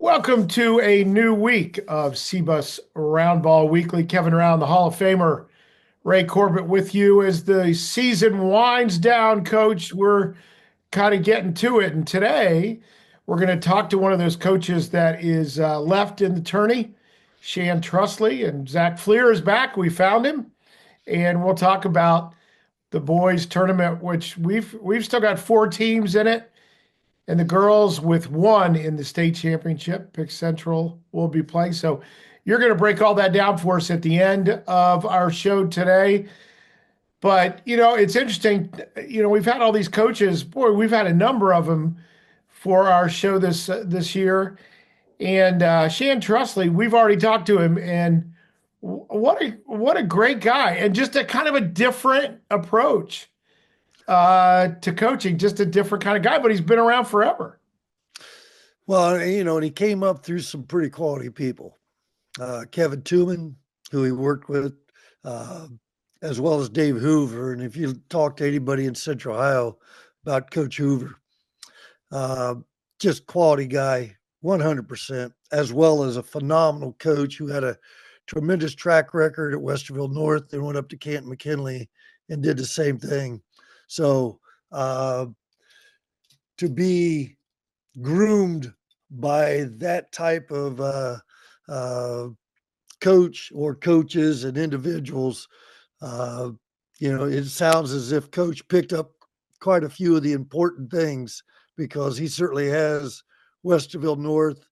Welcome to a new week of CBUS Roundball Weekly. Kevin Round, the Hall of Famer, Ray Corbett with you as the season winds down, Coach. We're kind of getting to it. And today we're going to talk to one of those coaches that is left in the tourney, Shan Trusley, and Zach Fleer is back. We found him. And we'll talk about the boys tournament, which we've still got 4 teams in it. And the girls with 1 in the state championship. Pick Central will be playing. So you're going to break all that down for us at the end of our show today. But, it's interesting. We've had all these coaches. Boy, we've had a number of them for our show this year. And Shan Trusley, we've already talked to him. And what a great guy. And just a kind of a different approach to coaching, just a different kind of guy, but he's been around forever. Well, and he came up through some pretty quality people. Kevin Tooman, who he worked with, as well as Dave Hoover. And if you talk to anybody in Central Ohio about Coach Hoover, just quality guy, 100%, as well as a phenomenal coach who had a tremendous track record at Westerville North and went up to Canton McKinley and did the same thing. So to be groomed by that type of coach or coaches and individuals, it sounds as if Coach picked up quite a few of the important things, because he certainly has Westerville North.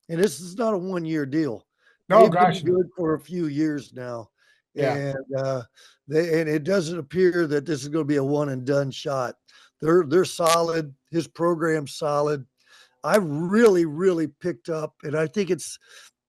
And this is not a one-year deal. No, They've been good for a few years now. Yeah. And it doesn't appear that this is going to be a one and done shot. They're solid. His program's solid. I really picked up, and I think it's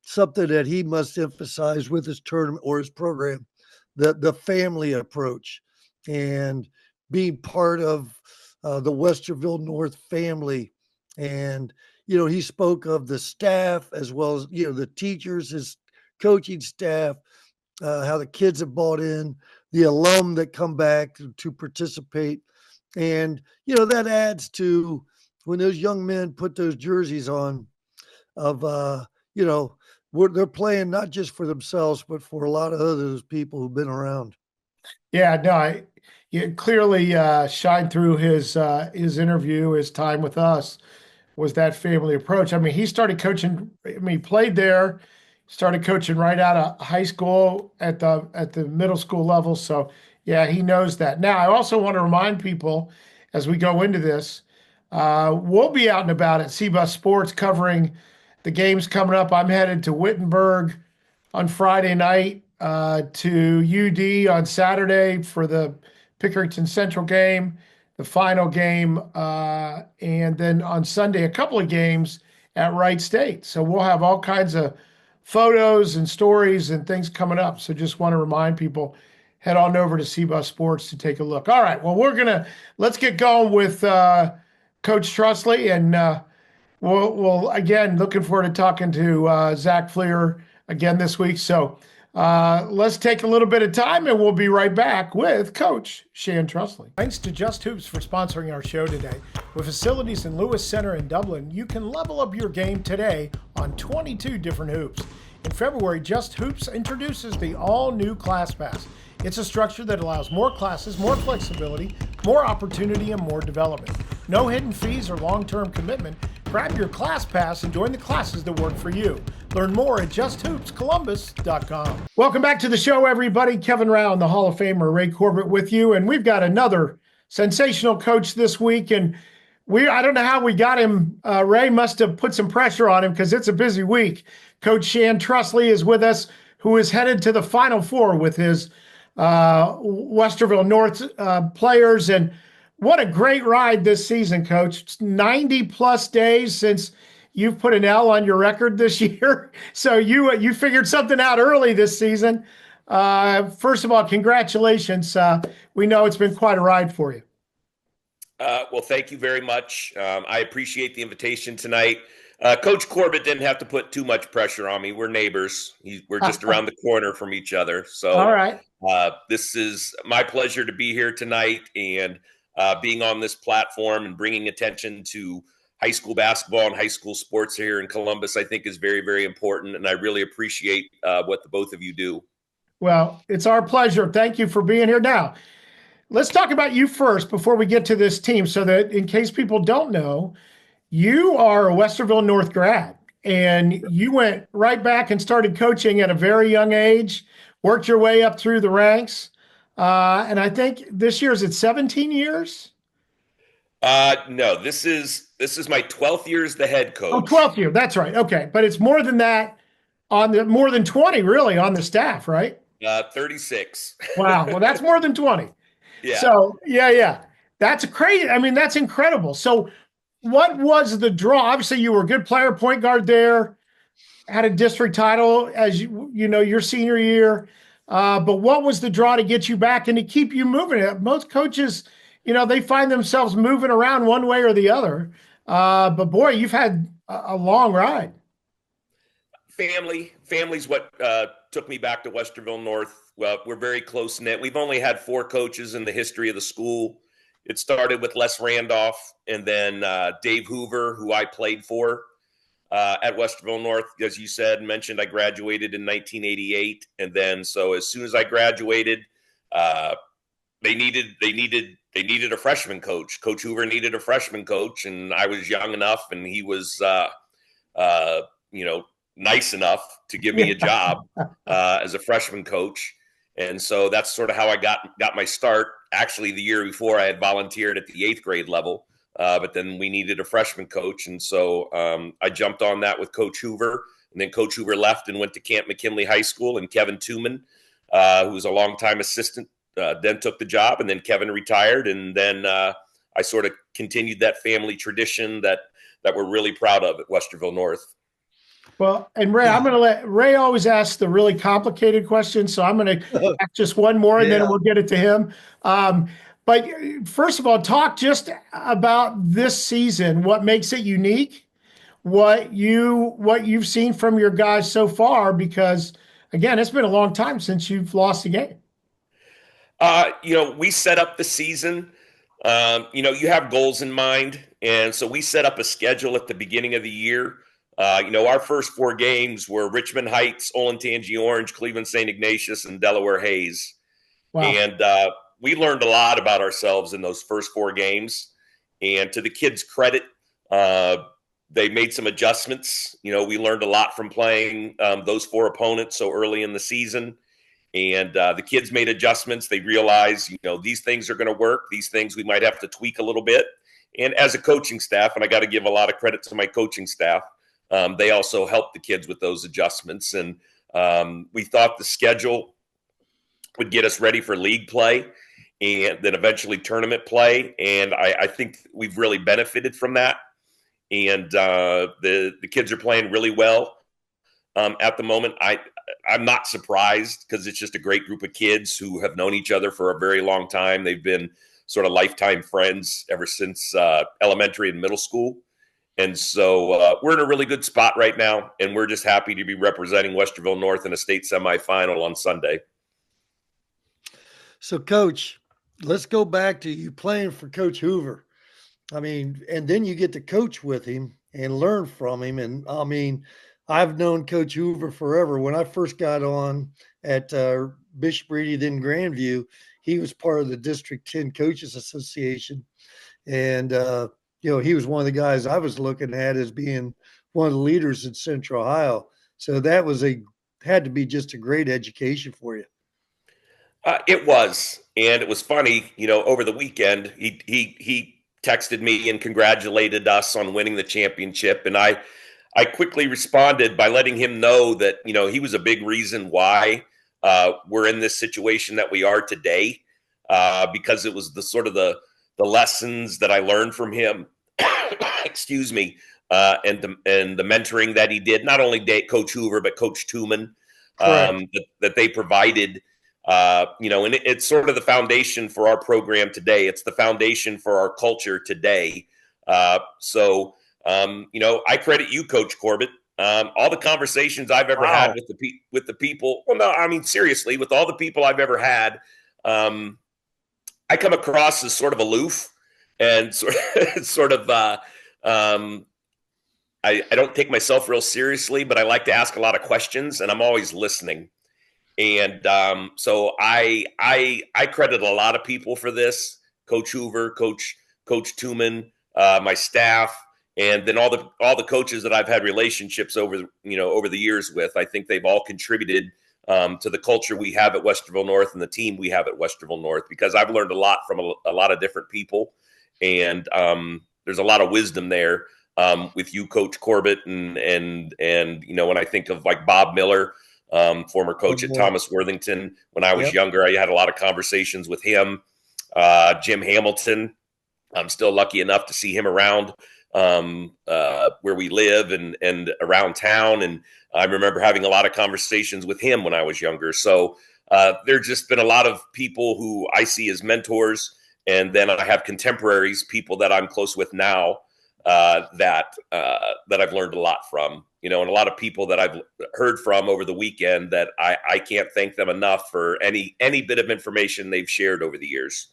something that he must emphasize with his tournament or his program, the family approach and being part of the Westerville North family. And, he spoke of the staff as well as, the teachers, his coaching staff, how the kids have bought in, the alum that come back to participate. And, that adds to when those young men put those jerseys on of, they're playing not just for themselves, but for a lot of those people who've been around. Yeah, no, clearly shined through his interview, his time with us, was that family approach. I mean, he started coaching. He played there, started coaching right out of high school at the middle school level. So yeah, he knows that. Now, I also want to remind people as we go into this, we'll be out and about at CBUS Sports covering the games coming up. I'm headed to Wittenberg on Friday night, to UD on Saturday for the Pickerington Central game, the final game, and then on Sunday, a couple of games at Wright State. So we'll have all kinds of photos and stories and things coming up. So just want to remind people, head on over to CBUS Sports to take a look. All right, well, let's get going with Coach Trusley, and we'll again, looking forward to talking to Zach Fleer again this week. So let's take a little bit of time, and we'll be right back with Coach Shan Trusley. Thanks to Just Hoops for sponsoring our show today. With facilities in Lewis Center and Dublin, you can level up your game today on 22 different hoops. In February, Just Hoops introduces the all-new Class Pass. It's a structure that allows more classes, more flexibility, more opportunity, and more development. No hidden fees or long-term commitment. Grab your Class Pass and join the classes that work for you. Learn more at justhoopscolumbus.com. Welcome back to the show, everybody. Kevin Round, the Hall of Famer, Ray Corbett with you. And we've got another sensational coach this week. And I don't know how we got him. Ray must have put some pressure on him because it's a busy week. Coach Shan Trusley is with us, who is headed to the Final Four with his Westerville North players. And what a great ride this season, Coach. It's 90-plus days since you've put an L on your record this year. So you figured something out early this season. First of all, congratulations. We know it's been quite a ride for you. Well, thank you very much. I appreciate the invitation tonight. Coach Corbett didn't have to put too much pressure on me. We're neighbors. We're just around the corner from each other. So all right. This is my pleasure to be here tonight and being on this platform and bringing attention to high school basketball and high school sports here in Columbus, I think is very, very important. And I really appreciate what the both of you do. Well, it's our pleasure. Thank you for being here. Now, let's talk about you first before we get to this team, so that in case people don't know, you are a Westerville North grad, and you went right back and started coaching at a very young age, worked your way up through the ranks. And I think this year, is it 17 years? No, this is my 12th year as the head Oh, coach. 12th year. That's right. Okay. But it's more than that, more than 20 really on the staff, right? 36. Wow. Well, that's more than 20. Yeah. So yeah. That's crazy. I mean, that's incredible. So what was the draw? Obviously, you were a good player, point guard there, had a district title as you know, your senior year. But what was the draw to get you back and to keep you moving? Most coaches, you know, they find themselves moving around one way or the other. But boy, you've had a long ride. Family's what took me back to Westerville North. Well, we're very close knit. We've only had 4 coaches in the history of the school. It started with Les Randolph, and then Dave Hoover, who I played for at Westerville North. As you said, mentioned, I graduated in 1988, and then so as soon as I graduated, they needed a freshman coach. Coach Hoover needed a freshman coach, and I was young enough, and he was nice enough to give me a job as a freshman coach. And so that's sort of how I got my start. Actually, the year before, I had volunteered at the 8th grade level, but then we needed a freshman coach. And so I jumped on that with Coach Hoover. And then Coach Hoover left and went to Camp McKinley High School. And Kevin Tooman, who was a longtime assistant, then took the job. And then Kevin retired. And then I sort of continued that family tradition that we're really proud of at Westerville North. Well, and Ray, I'm going to let Ray always ask the really complicated questions. So I'm going to ask just one more and then we'll get it to him. But first of all, talk just about this season, what makes it unique, what you've seen from your guys so far, because again, it's been a long time since you've lost a game. We set up the season, you have goals in mind. And so we set up a schedule at the beginning of the year. Our first 4 games were Richmond Heights, Olentangy Orange, Cleveland St. Ignatius, and Delaware Hayes. Wow. And we learned a lot about ourselves in those first 4 games. And to the kids' credit, they made some adjustments. We learned a lot from playing those 4 opponents so early in the season. And the kids made adjustments. They realized, these things are going to work. These things we might have to tweak a little bit. And as a coaching staff, and I got to give a lot of credit to my coaching staff, they also helped the kids with those adjustments. And we thought the schedule would get us ready for league play and then eventually tournament play. And I think we've really benefited from that. And the kids are playing really well at the moment. I'm not surprised because it's just a great group of kids who have known each other for a very long time. They've been sort of lifetime friends ever since elementary and middle school. And so we're in a really good spot right now, and we're just happy to be representing Westerville North in a state semifinal on Sunday. So, Coach, let's go back to you playing for Coach Hoover. I mean, and then you get to coach with him and learn from him. And, I mean, I've known Coach Hoover forever. When I first got on at Bishop Reedy, then Grandview, he was part of the District 10 Coaches Association. And, he was one of the guys I was looking at as being one of the leaders in Central Ohio. So that had to be just a great education for you. It was, and it was funny. Over the weekend, he texted me and congratulated us on winning the championship, and I quickly responded by letting him know that he was a big reason why we're in this situation that we are today, because it was the lessons that I learned from him, excuse me, and the mentoring that he did, not only Coach Hoover, but Coach Tooman, that they provided, and it's sort of the foundation for our program today. It's the foundation for our culture today. So I credit you, Coach Corbett. All the conversations I've ever had with the people, well, no, I mean, seriously, with all the people I've ever had, I come across as sort of aloof and sort of Um, I don't take myself real seriously, but I like to ask a lot of questions, and I'm always listening. And so I credit a lot of people for this: Coach Hoover, Coach Tooman, my staff, and then all the coaches that I've had relationships over the years with. I think they've all contributed to the culture we have at Westerville North and the team we have at Westerville North, because I've learned a lot from a lot of different people, and there's a lot of wisdom there with you, Coach Corbett, and when I think of like Bob Miller. Former coach at Thomas Worthington. When I was younger, I had a lot of conversations with him. Jim Hamilton, I'm still lucky enough to see him around where we live and around town. And I remember having a lot of conversations with him when I was younger. So there's just been a lot of people who I see as mentors. And then I have contemporaries, people that I'm close with now that I've learned a lot from. And a lot of people that I've heard from over the weekend that I can't thank them enough for any bit of information they've shared over the years.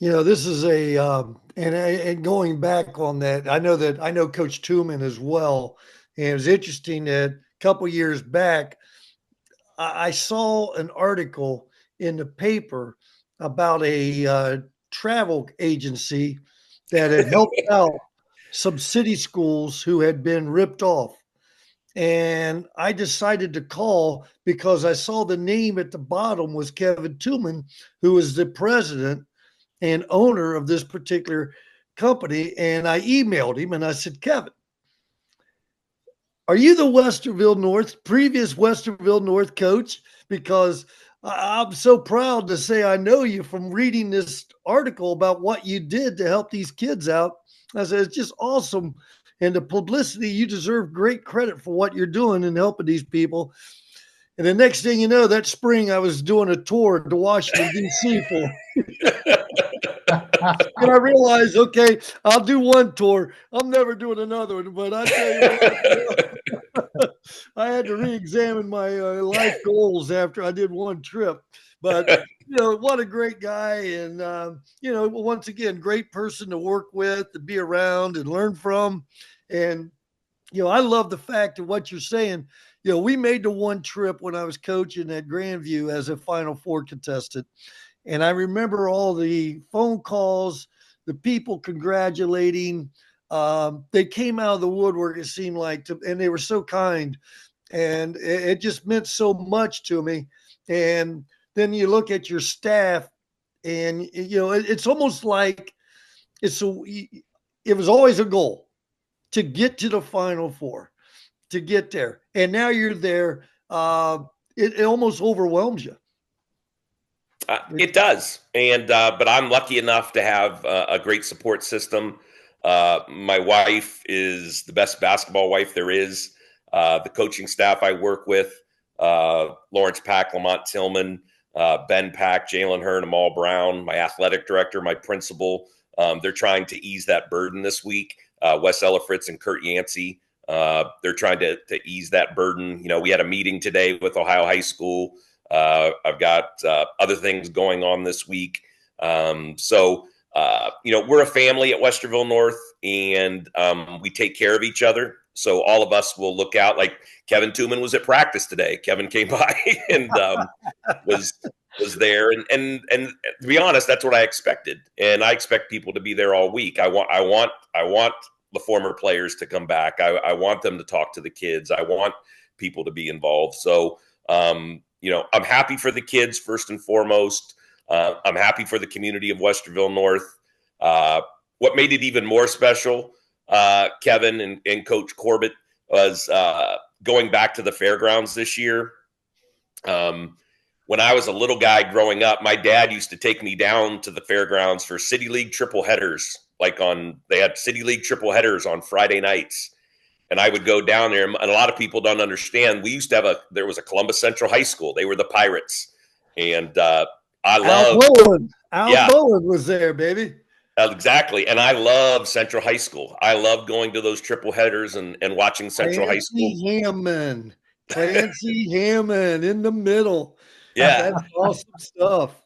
This is and going back on that, I know Coach Tooman as well. And it was interesting that a couple years back, I saw an article in the paper about a travel agency that had helped out some city schools who had been ripped off. And I decided to call because I saw the name at the bottom was Kevin Tooman, who is the president and owner of this particular company. And I emailed him and I said, Kevin, are you the previous Westerville North coach? Because I'm so proud to say I know you from reading this article about what you did to help these kids out. I said, it's just awesome. And the publicity, you deserve great credit for what you're doing and helping these people. And the next thing you know, that spring I was doing a tour to Washington, D.C. for and I realized, okay, I'll do one tour. I'm never doing another one. But I tell you what, I had to re-examine my life goals after I did one trip. But, what a great guy. And, once again, great person to work with, to be around and learn from. And, I love the fact of what you're saying. We made the one trip when I was coaching at Grandview as a Final Four contestant. And I remember all the phone calls, the people congratulating. They came out of the woodwork, it seemed like, and they were so kind. And it just meant so much to me. And then you look at your staff, and, it's almost like it was always a goal to get to the Final Four, to get there. And now you're there. It almost overwhelms you. It does. But I'm lucky enough to have a great support system. My wife is the best basketball wife there is. The coaching staff I work with, Lawrence Pack, Lamont Tillman, Ben Pack, Jalen Hearn, Amal Brown, my athletic director, my principal. They're trying to ease that burden this week. Wes Ellifritz and Kurt Yancey. They're trying to ease that burden. We had a meeting today with Ohio High School. I've got other things going on this week. So we're a family at Westerville North, and we take care of each other. So all of us will look out. Like Kevin Tooman was at practice today. Kevin came by and was there. And to be honest, that's what I expected. And I expect people to be there all week. I want the former players to come back. I want them to talk to the kids. I want people to be involved. So, I'm happy for the kids first and foremost. I'm happy for the community of Westerville North. What made it even more special, Kevin and Coach Corbett, was going back to the fairgrounds this year. When I was a little guy growing up, my dad used to take me down to the fairgrounds for City League triple headers. They had City League triple headers on Friday nights. And I would go down there, and a lot of people don't understand. We used to there was a Columbus Central High School. They were the Pirates. And Al Bowen was there, baby. Exactly. And I love Central High School. I love going to those triple headers and watching Central High School. Clancy Hammond in the middle. Yeah. That's awesome stuff.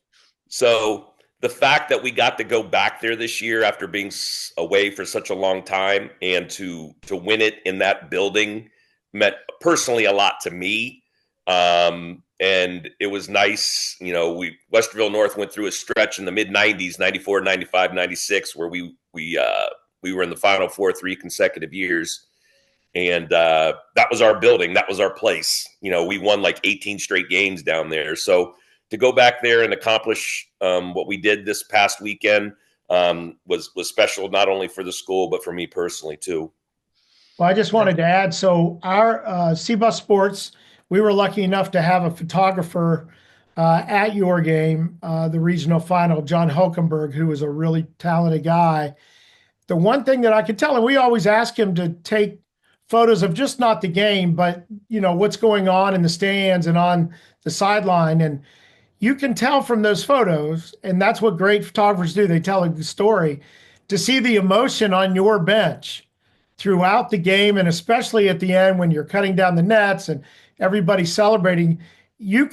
So the fact that we got to go back there this year after being away for such a long time and to win it in that building meant personally a lot to me. And it was nice. Westerville North went through a stretch in the mid 90s, 94, 95, 96, where we were in the Final Four 3 consecutive years. And that was our building. That was our place. We won like 18 straight games down there. So to go back there and accomplish what we did this past weekend was special, not only for the school, but for me personally too. Well, I just wanted to add, so our CBUS Sports, we were lucky enough to have a photographer at your game, the regional final, John Hulkenberg, who was a really talented guy. The one thing that I could tell him, we always ask him to take photos of just not the game, but what's going on in the stands and on the sideline. And you can tell from those photos, and that's what great photographers do. They tell a story. To see the emotion on your bench throughout the game, and especially at the end when you're cutting down the nets and everybody's celebrating, you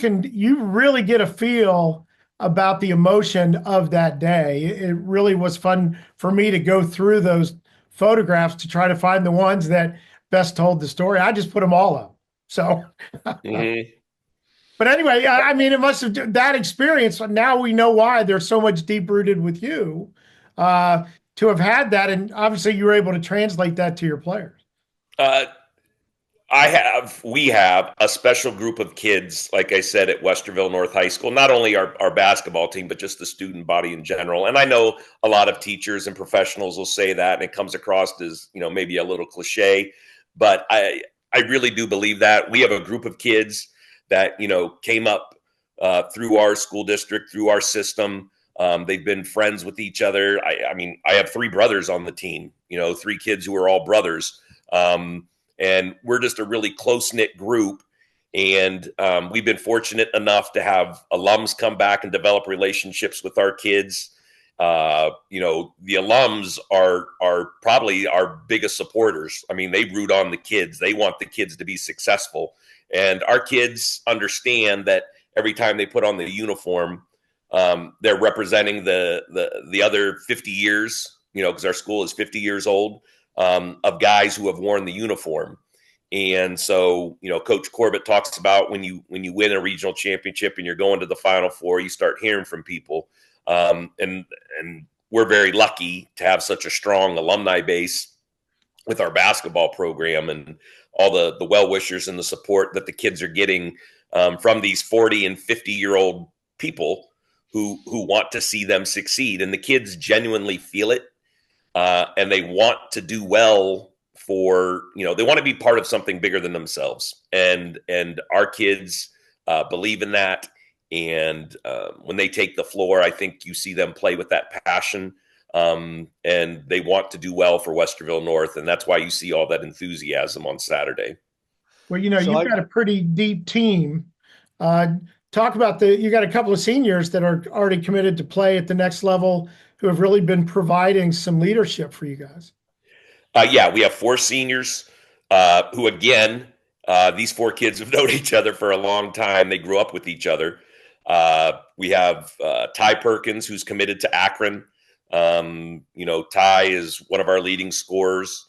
really get a feel about the emotion of that day. It really was fun for me to go through those photographs to try to find the ones that best told the story. I just put them all up. So, Mm-hmm. But anyway, I mean, it must have that experience. Now we know why they're so much deep rooted with you to have had that. And obviously you were able to translate that to your players. We have a special group of kids, like I said, at Westerville North High School, not only our basketball team, but just the student body in general. And I know a lot of teachers and professionals will say that, and it comes across as, maybe a little cliche, but I really do believe that. We have a group of kids that, came up through our school district, through our system. They've been friends with each other. I mean, I have 3 brothers on the team, 3 kids who are all brothers. And we're just a really close-knit group. And we've been fortunate enough to have alums come back and develop relationships with our kids. The alums are probably our biggest supporters. I mean, they root on the kids. They want the kids to be successful. And our kids understand that every time they put on the uniform, they're representing the other 50 years, because our school is 50 years old, of guys who have worn the uniform. And so, Coach Corbett talks about when you win a regional championship and you're going to the Final Four, you start hearing from people. And we're very lucky to have such a strong alumni base with our basketball program and all the well-wishers and the support that the kids are getting from these 40 and 50-year-old people who want to see them succeed. And the kids genuinely feel it. And they want to do well for, they want to be part of something bigger than themselves. And our kids believe in that. And when they take the floor, I think you see them play with that passion. And they want to do well for Westerville North. And that's why you see all that enthusiasm on Saturday. Well, you've got a pretty deep team. Talk about you got a couple of seniors that are already committed to play at the next level who have really been providing some leadership for you guys. Yeah, we have 4 seniors who, again, these 4 kids have known each other for a long time. They grew up with each other. We have Ty Perkins, who's committed to Akron. Ty is one of our leading scorers.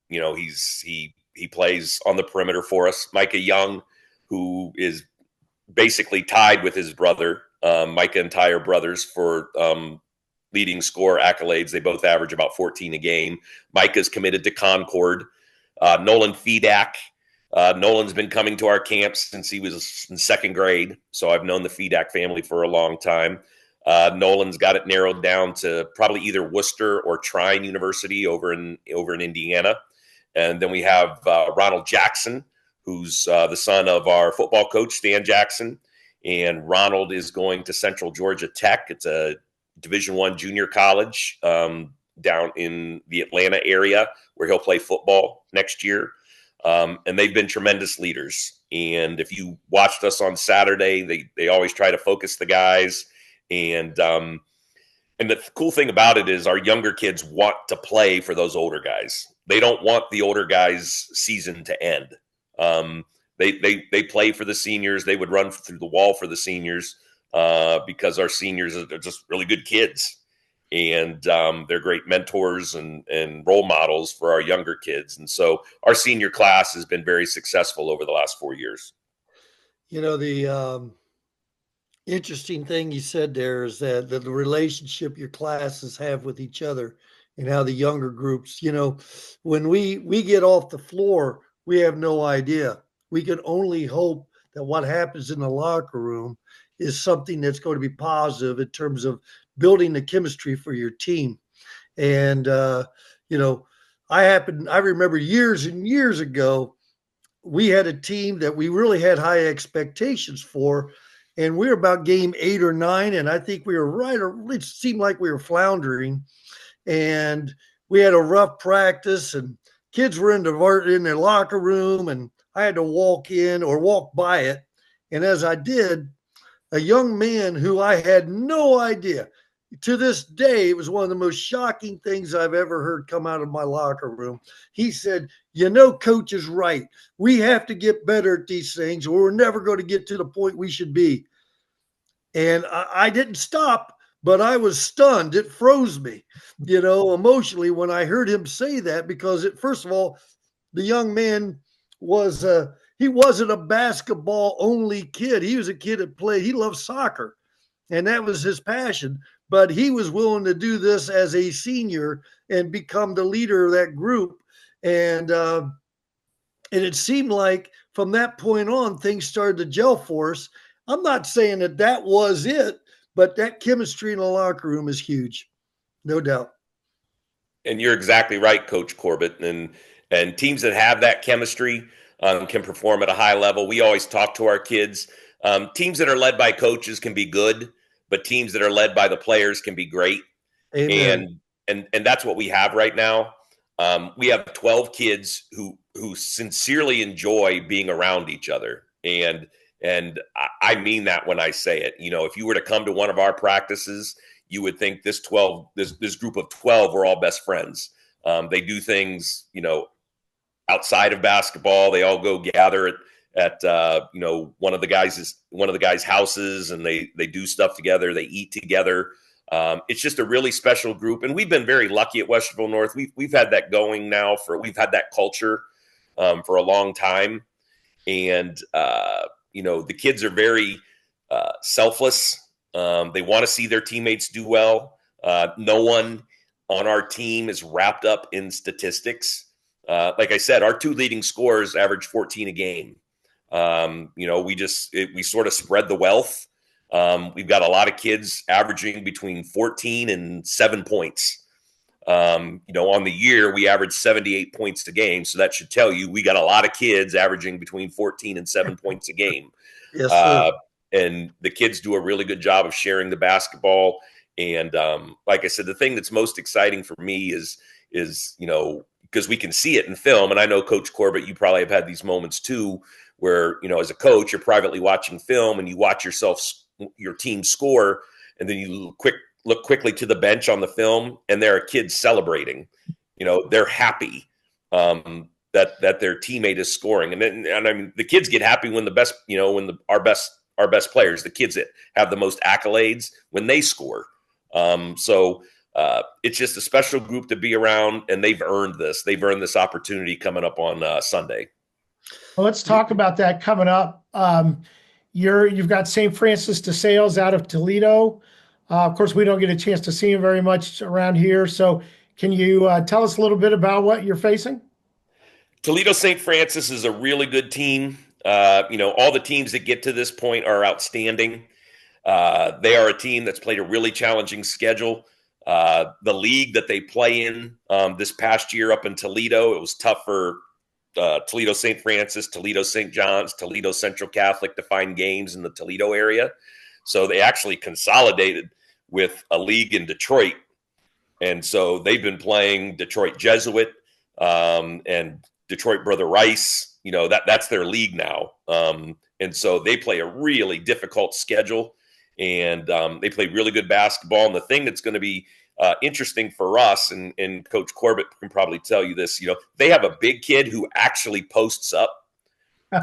He plays on the perimeter for us. Micah Young, who is basically tied with his brother. Micah and Ty are brothers for leading score accolades. They both average about 14 a game. Micah's committed to Concord. Nolan Fedak. Nolan's been coming to our camps since he was in 2nd grade. So I've known the Fedak family for a long time. Nolan's got it narrowed down to probably either Worcester or Trine University over in Indiana. And then we have Ronald Jackson, who's the son of our football coach, Stan Jackson. And Ronald is going to Central Georgia Tech. It's a Division I junior college down in the Atlanta area where he'll play football next year. And they've been tremendous leaders. And if you watched us on Saturday, they always try to focus the guys. And the cool thing about it is our younger kids want to play for those older guys. They don't want the older guys' season to end. They play for the seniors. They would run through the wall for the seniors. because our seniors are just really good kids. And they're great mentors and role models for our younger kids. And so our senior class has been very successful over the last 4 years. You know, the interesting thing you said there is that the relationship your classes have with each other and how the younger groups, you know, when we get off the floor, we have no idea. We can only hope that what happens in the locker room is something that's going to be positive in terms of building the chemistry for your team. And you know, I remember years and years ago, we had a team that we really had high expectations for, and we were about game 8 or 9, and I think we were right, or it seemed like we were floundering, and we had a rough practice, and kids were in their locker room, and I had to walk in or walk by it, and as I did, a young man who I had no idea. To this day, it was one of the most shocking things I've ever heard come out of my locker room. He said, "You know, coach is right. We have to get better at these things, or we're never going to get to the point we should be." And I didn't stop, but I was stunned. It froze me, you know, emotionally when I heard him say that, because first of all, the young man he wasn't a basketball only kid. He was a kid that played. He loved soccer, and that was his passion. But he was willing to do this as a senior and become the leader of that group. And it seemed like from that point on, things started to gel for us. I'm not saying that was it, but that chemistry in the locker room is huge, no doubt. And you're exactly right, Coach Corbett. And teams that have that chemistry can perform at a high level. We always talk to our kids. Teams that are led by coaches can be good, but teams that are led by the players can be great. Amen. And that's what we have right now. We have 12 kids who sincerely enjoy being around each other. And I mean that when I say it. You know, if you were to come to one of our practices, you would think this group of 12 were all best friends. They do things, you know, outside of basketball. They all go gather at you know, one of the guys' houses, and they do stuff together. They eat together. It's just a really special group, and we've been very lucky at Westerville North. We've had that going now we've had that culture for a long time, and you know, the kids are very selfless. They want to see their teammates do well. No one on our team is wrapped up in statistics. Like I said, our 2 leading scorers average 14 a game. You know, we sort of spread the wealth. We've got a lot of kids averaging between 14 and 7 points. You know, on the year, we average 78 points a game. So that should tell you we got a lot of kids averaging between 14 and 7 points a game. Yes, sir. And the kids do a really good job of sharing the basketball. And like I said, the thing that's most exciting for me is, you know, because we can see it in film. And I know, Coach Corbett, you probably have had these moments too, where, you know, as a coach, you're privately watching film and you watch your team score, and then you look quickly to the bench on the film, and there are kids celebrating. You know, they're happy that their teammate is scoring, and I mean, the kids get happy when the best, you know, when our best players, the kids that have the most accolades, when they score. So it's just a special group to be around, and they've earned this. They've earned this opportunity coming up on Sunday. Well, let's talk about that coming up. You've got St. Francis de Sales out of Toledo. Of course, we don't get a chance to see him very much around here. So can you tell us a little bit about what you're facing? Toledo St. Francis is a really good team. You know, all the teams that get to this point are outstanding. They are a team that's played a really challenging schedule. The league that they play in this past year up in Toledo, it was tough for Toledo St. Francis, Toledo St. John's, Toledo Central Catholic to find games in the Toledo area. So they actually consolidated with a league in Detroit. And so they've been playing Detroit Jesuit and Detroit Brother Rice. You know, that's their league now. And so they play a really difficult schedule, and they play really good basketball. And the thing that's going to be interesting for us, and Coach Corbett can probably tell you this, you know, they have a big kid who actually posts up,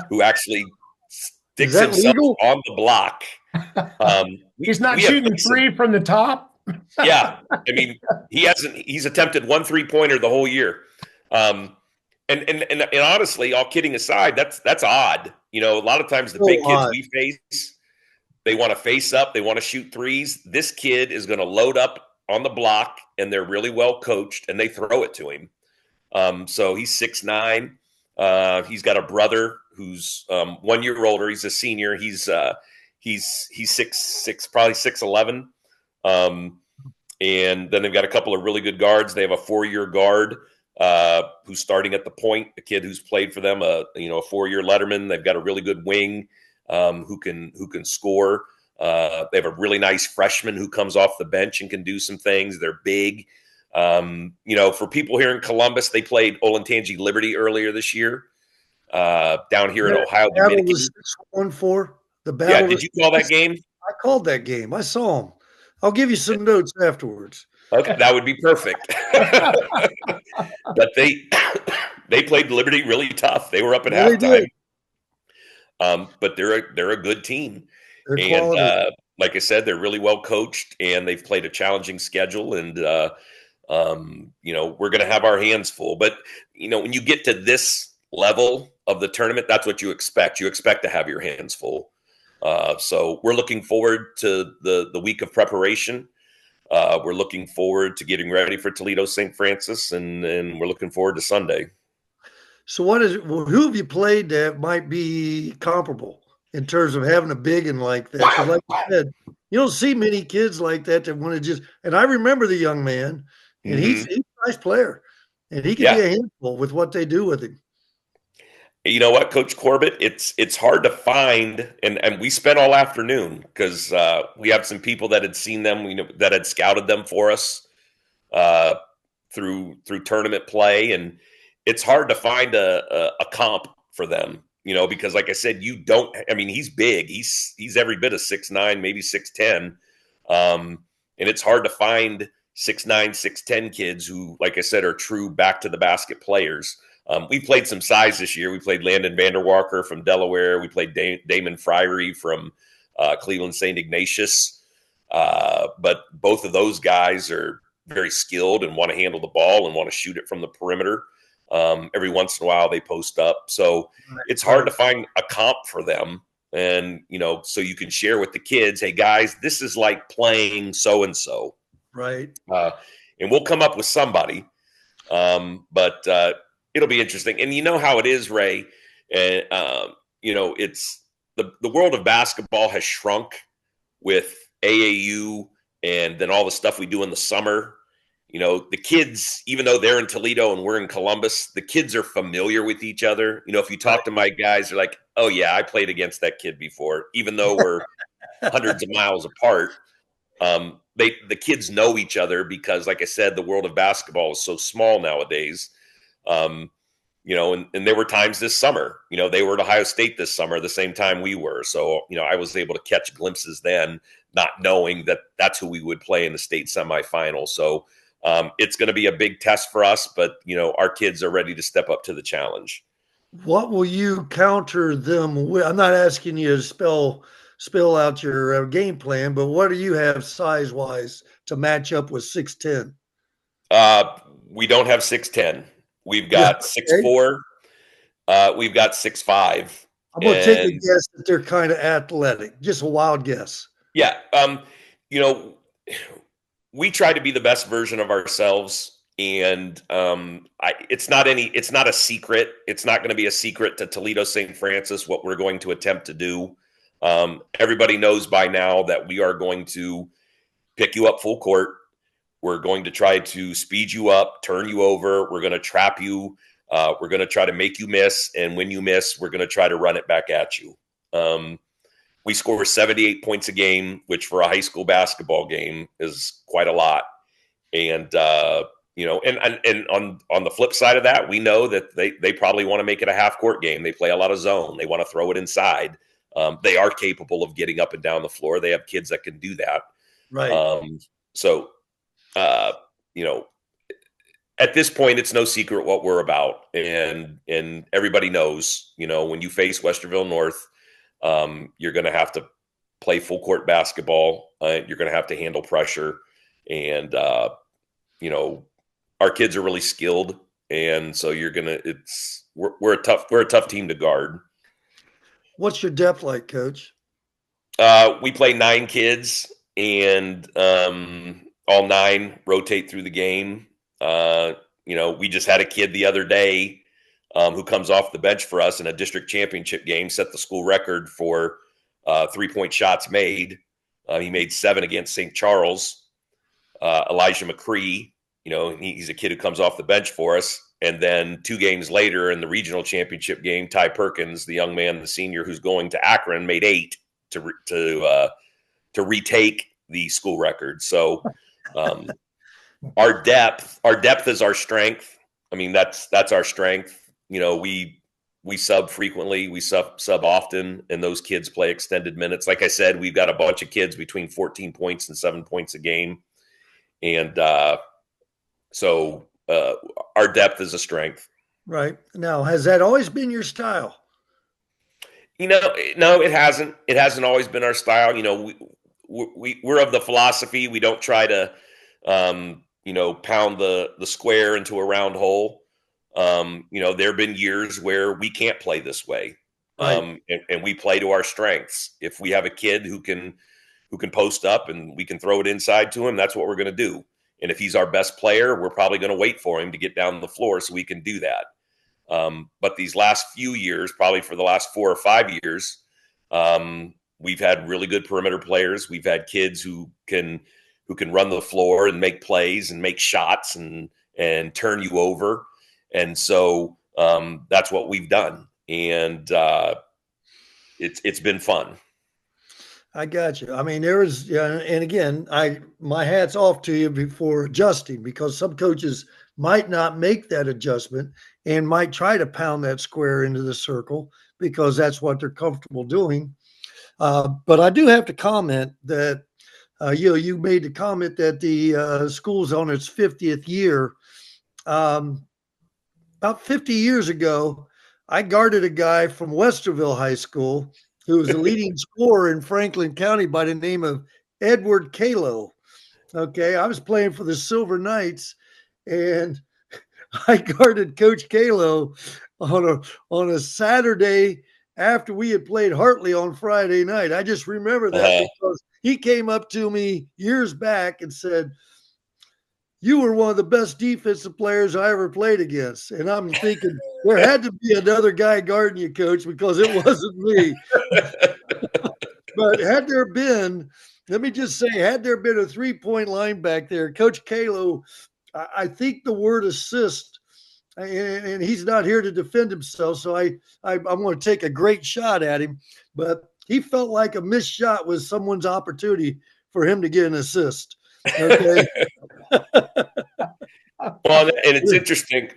who actually sticks himself on the block He's not we have shooting three from the top. yeah, I mean, he's attempted 1 3-pointer the whole year. And honestly, all kidding aside, that's odd. You know, a lot of times the big kids we face, they want to face up, they want to shoot threes. This kid is going to load up on the block, and they're really well coached, and they throw it to him. So he's 6'9". He's got a brother who's 1 year older. He's a senior. He's 6'6", probably 6'11". And then they've got a couple of really good guards. They have a 4-year guard who's starting at the point, a kid who's played for them, a 4-year letterman. They've got a really good wing who can score. They have a really nice freshman who comes off the bench and can do some things. They're big. For people here in Columbus, they played Olentangy Liberty earlier this year down here in Ohio. The battle was 6-1-4. The battle. Yeah, did you call that game? I called that game. I saw him. I'll give you some notes afterwards. Okay, that would be perfect. But they played Liberty really tough. They were up at halftime. But they're a good team. And like I said, they're really well coached, and they've played a challenging schedule. And we're going to have our hands full. But when you get to this level of the tournament, that's what you expect. You expect to have your hands full. So we're looking forward to the week of preparation. We're looking forward to getting ready for Toledo St. Francis, and we're looking forward to Sunday. So who have you played that might be comparable in terms of having a big one like that? 'Cause like you said, you don't see many kids like that want to just, and I remember the young man, and he's a nice player, and he can be a handful with what they do with him. You know what, Coach Corbett? It's hard to find, and we spent all afternoon because we have some people that had seen them, that had scouted them for us through tournament play, and it's hard to find a comp for them, because like I said, he's big, he's every bit of 6'9", maybe 6'10", and it's hard to find 6'9", 6'10" kids who, like I said, are true back to the basket players. We played some size this year. We played Landon Vanderwalker from Delaware. We played Damon Fryery from Cleveland St. Ignatius. But both of those guys are very skilled and want to handle the ball and want to shoot it from the perimeter. Every once in a while they post up. So it's hard to find a comp for them. And, so you can share with the kids, hey, guys, this is like playing so-and-so. Right. And we'll come up with somebody. But it'll be interesting. And you know how it is, Ray. It's the world of basketball has shrunk with AAU and then all the stuff we do in the summer. The kids, even though they're in Toledo and we're in Columbus, the kids are familiar with each other. If you talk to my guys, they're like, oh, yeah, I played against that kid before, even though we're hundreds of miles apart. The kids know each other because, like I said, the world of basketball is so small nowadays. And there were times this summer, they were at Ohio State this summer, the same time we were. So, I was able to catch glimpses then, not knowing that that's who we would play in the state semifinal. So it's going to be a big test for us, but, our kids are ready to step up to the challenge. What will you counter them with? I'm not asking you to spill out your game plan, but what do you have size-wise to match up with 6'10"? We don't have 6'10". We've got 6'4". We've got 6'5". I'm going to take a guess that they're kind of athletic. Just a wild guess. Yeah. We try to be the best version of ourselves. And it's not a secret. It's not going to be a secret to Toledo St. Francis what we're going to attempt to do. Everybody knows by now that we are going to pick you up full court. We're going to try to speed you up, turn you over. We're going to trap you. We're going to try to make you miss. And when you miss, we're going to try to run it back at you. We score 78 points a game, which for a high school basketball game is quite a lot. And, and on the flip side of that, we know that they probably want to make it a half court game. They play a lot of zone. They want to throw it inside. They are capable of getting up and down the floor. They have kids that can do that. Right. At this point, it's no secret what we're about. And everybody knows, when you face Westerville North, you're going to have to play full court basketball. You're going to have to handle pressure, and our kids are really skilled, and so we're a tough team to guard. What's your depth like, Coach? We play 9 kids, and all 9 rotate through the game. We just had a kid the other day who comes off the bench for us in a district championship game, set the school record for 3-point shots made. He made 7 against St. Charles. Elijah McCree, he's a kid who comes off the bench for us. And then 2 games later in the regional championship game, Ty Perkins, the young man, the senior who's going to Akron, made 8 to retake the school record. So our depth is our strength. I mean, that's our strength. We sub frequently, we sub often, and those kids play extended minutes. Like I said, we've got a bunch of kids between 14 points and 7 points a game. And so our depth is a strength. Right. Now, has that always been your style? No, it hasn't. It hasn't always been our style. We're of the philosophy, we don't try to, pound the square into a round hole. There have been years where we can't play this way. Right. And we play to our strengths. If we have a kid who can post up and we can throw it inside to him, that's what we're going to do. And if he's our best player, we're probably going to wait for him to get down the floor so we can do that. But these last few years, probably for the last 4 or 5 years, we've had really good perimeter players. We've had kids who can run the floor and make plays and make shots and turn you over. And so that's what we've done. And it's been fun. I got you. I mean, and again, my hat's off to you before adjusting, because some coaches might not make that adjustment and might try to pound that square into the circle because that's what they're comfortable doing. But I do have to comment that, you made the comment that the school's on its 50th year. About 50 years ago, I guarded a guy from Westerville High School who was a leading scorer in Franklin County by the name of Edward Kalo. Okay, I was playing for the Silver Knights, and I guarded Coach Kalo on a Saturday after we had played Hartley on Friday night. I just remember that because he came up to me years back and said, "You were one of the best defensive players I ever played against." And I'm thinking, there had to be another guy guarding you, Coach, because it wasn't me. But had there been a 3-point line back there, Coach Kalo, I think the word assist, and he's not here to defend himself, so I'm going to take a great shot at him, but he felt like a missed shot was someone's opportunity for him to get an assist. Okay. Well, and it's interesting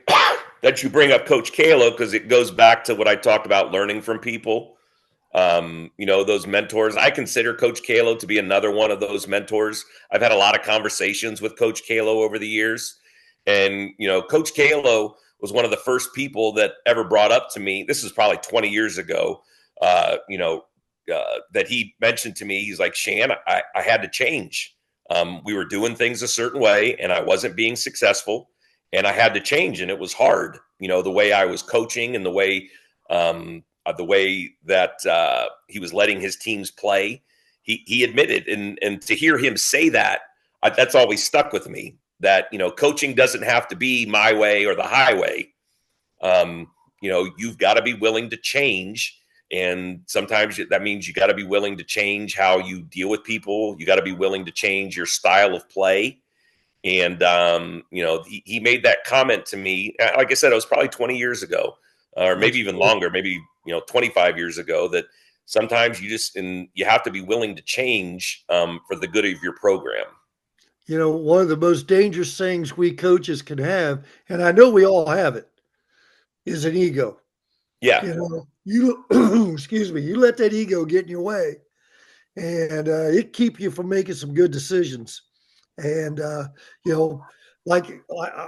that you bring up Coach Kalo, because it goes back to what I talked about, learning from people. Those mentors. I consider Coach Kalo to be another one of those mentors. I've had a lot of conversations with Coach Kalo over the years. And, Coach Kalo was one of the first people that ever brought up to me. This is probably 20 years ago, that he mentioned to me, he's like, "Shan, I had to change. We were doing things a certain way and I wasn't being successful, and I had to change. And it was hard, the way I was coaching and the way that he was letting his teams play." He admitted, and to hear him say that, that's always stuck with me, that, coaching doesn't have to be my way or the highway. You've got to be willing to change. And sometimes that means you got to be willing to change how you deal with people. You got to be willing to change your style of play. And, he made that comment to me. Like I said, it was probably 20 years ago, or maybe even longer, maybe, 25 years ago, that sometimes you have to be willing to change for the good of your program. One of the most dangerous things we coaches can have, and I know we all have it, is an ego. Yeah. You excuse me, you let that ego get in your way, and it keep you from making some good decisions. And like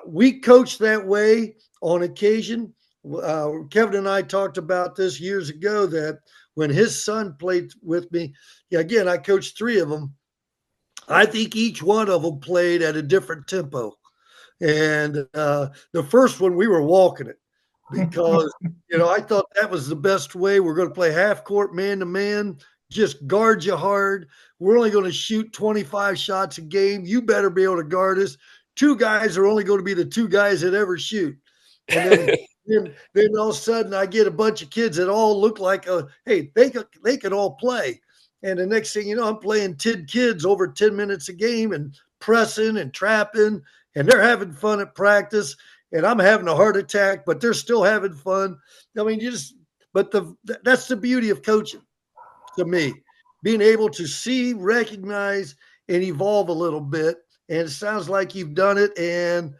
we coach that way on occasion, Kevin and I talked about this years ago that when his son played with me, again, I coached 3 of them. I think each one of them played at a different tempo. And the first one, we were walking it because, I thought that was the best way. We're going to play half court, man to man, just guard you hard. We're only going to shoot 25 shots a game. You better be able to guard us. 2 guys are only going to be the 2 guys that ever shoot. And then all of a sudden I get a bunch of kids that all look like, hey, they could all play. And the next thing you know, I'm playing 10 kids over 10 minutes a game and pressing and trapping, and they're having fun at practice. And I'm having a heart attack, but they're still having fun. I mean, that's the beauty of coaching to me, being able to see, recognize, and evolve a little bit. And it sounds like you've done it. And,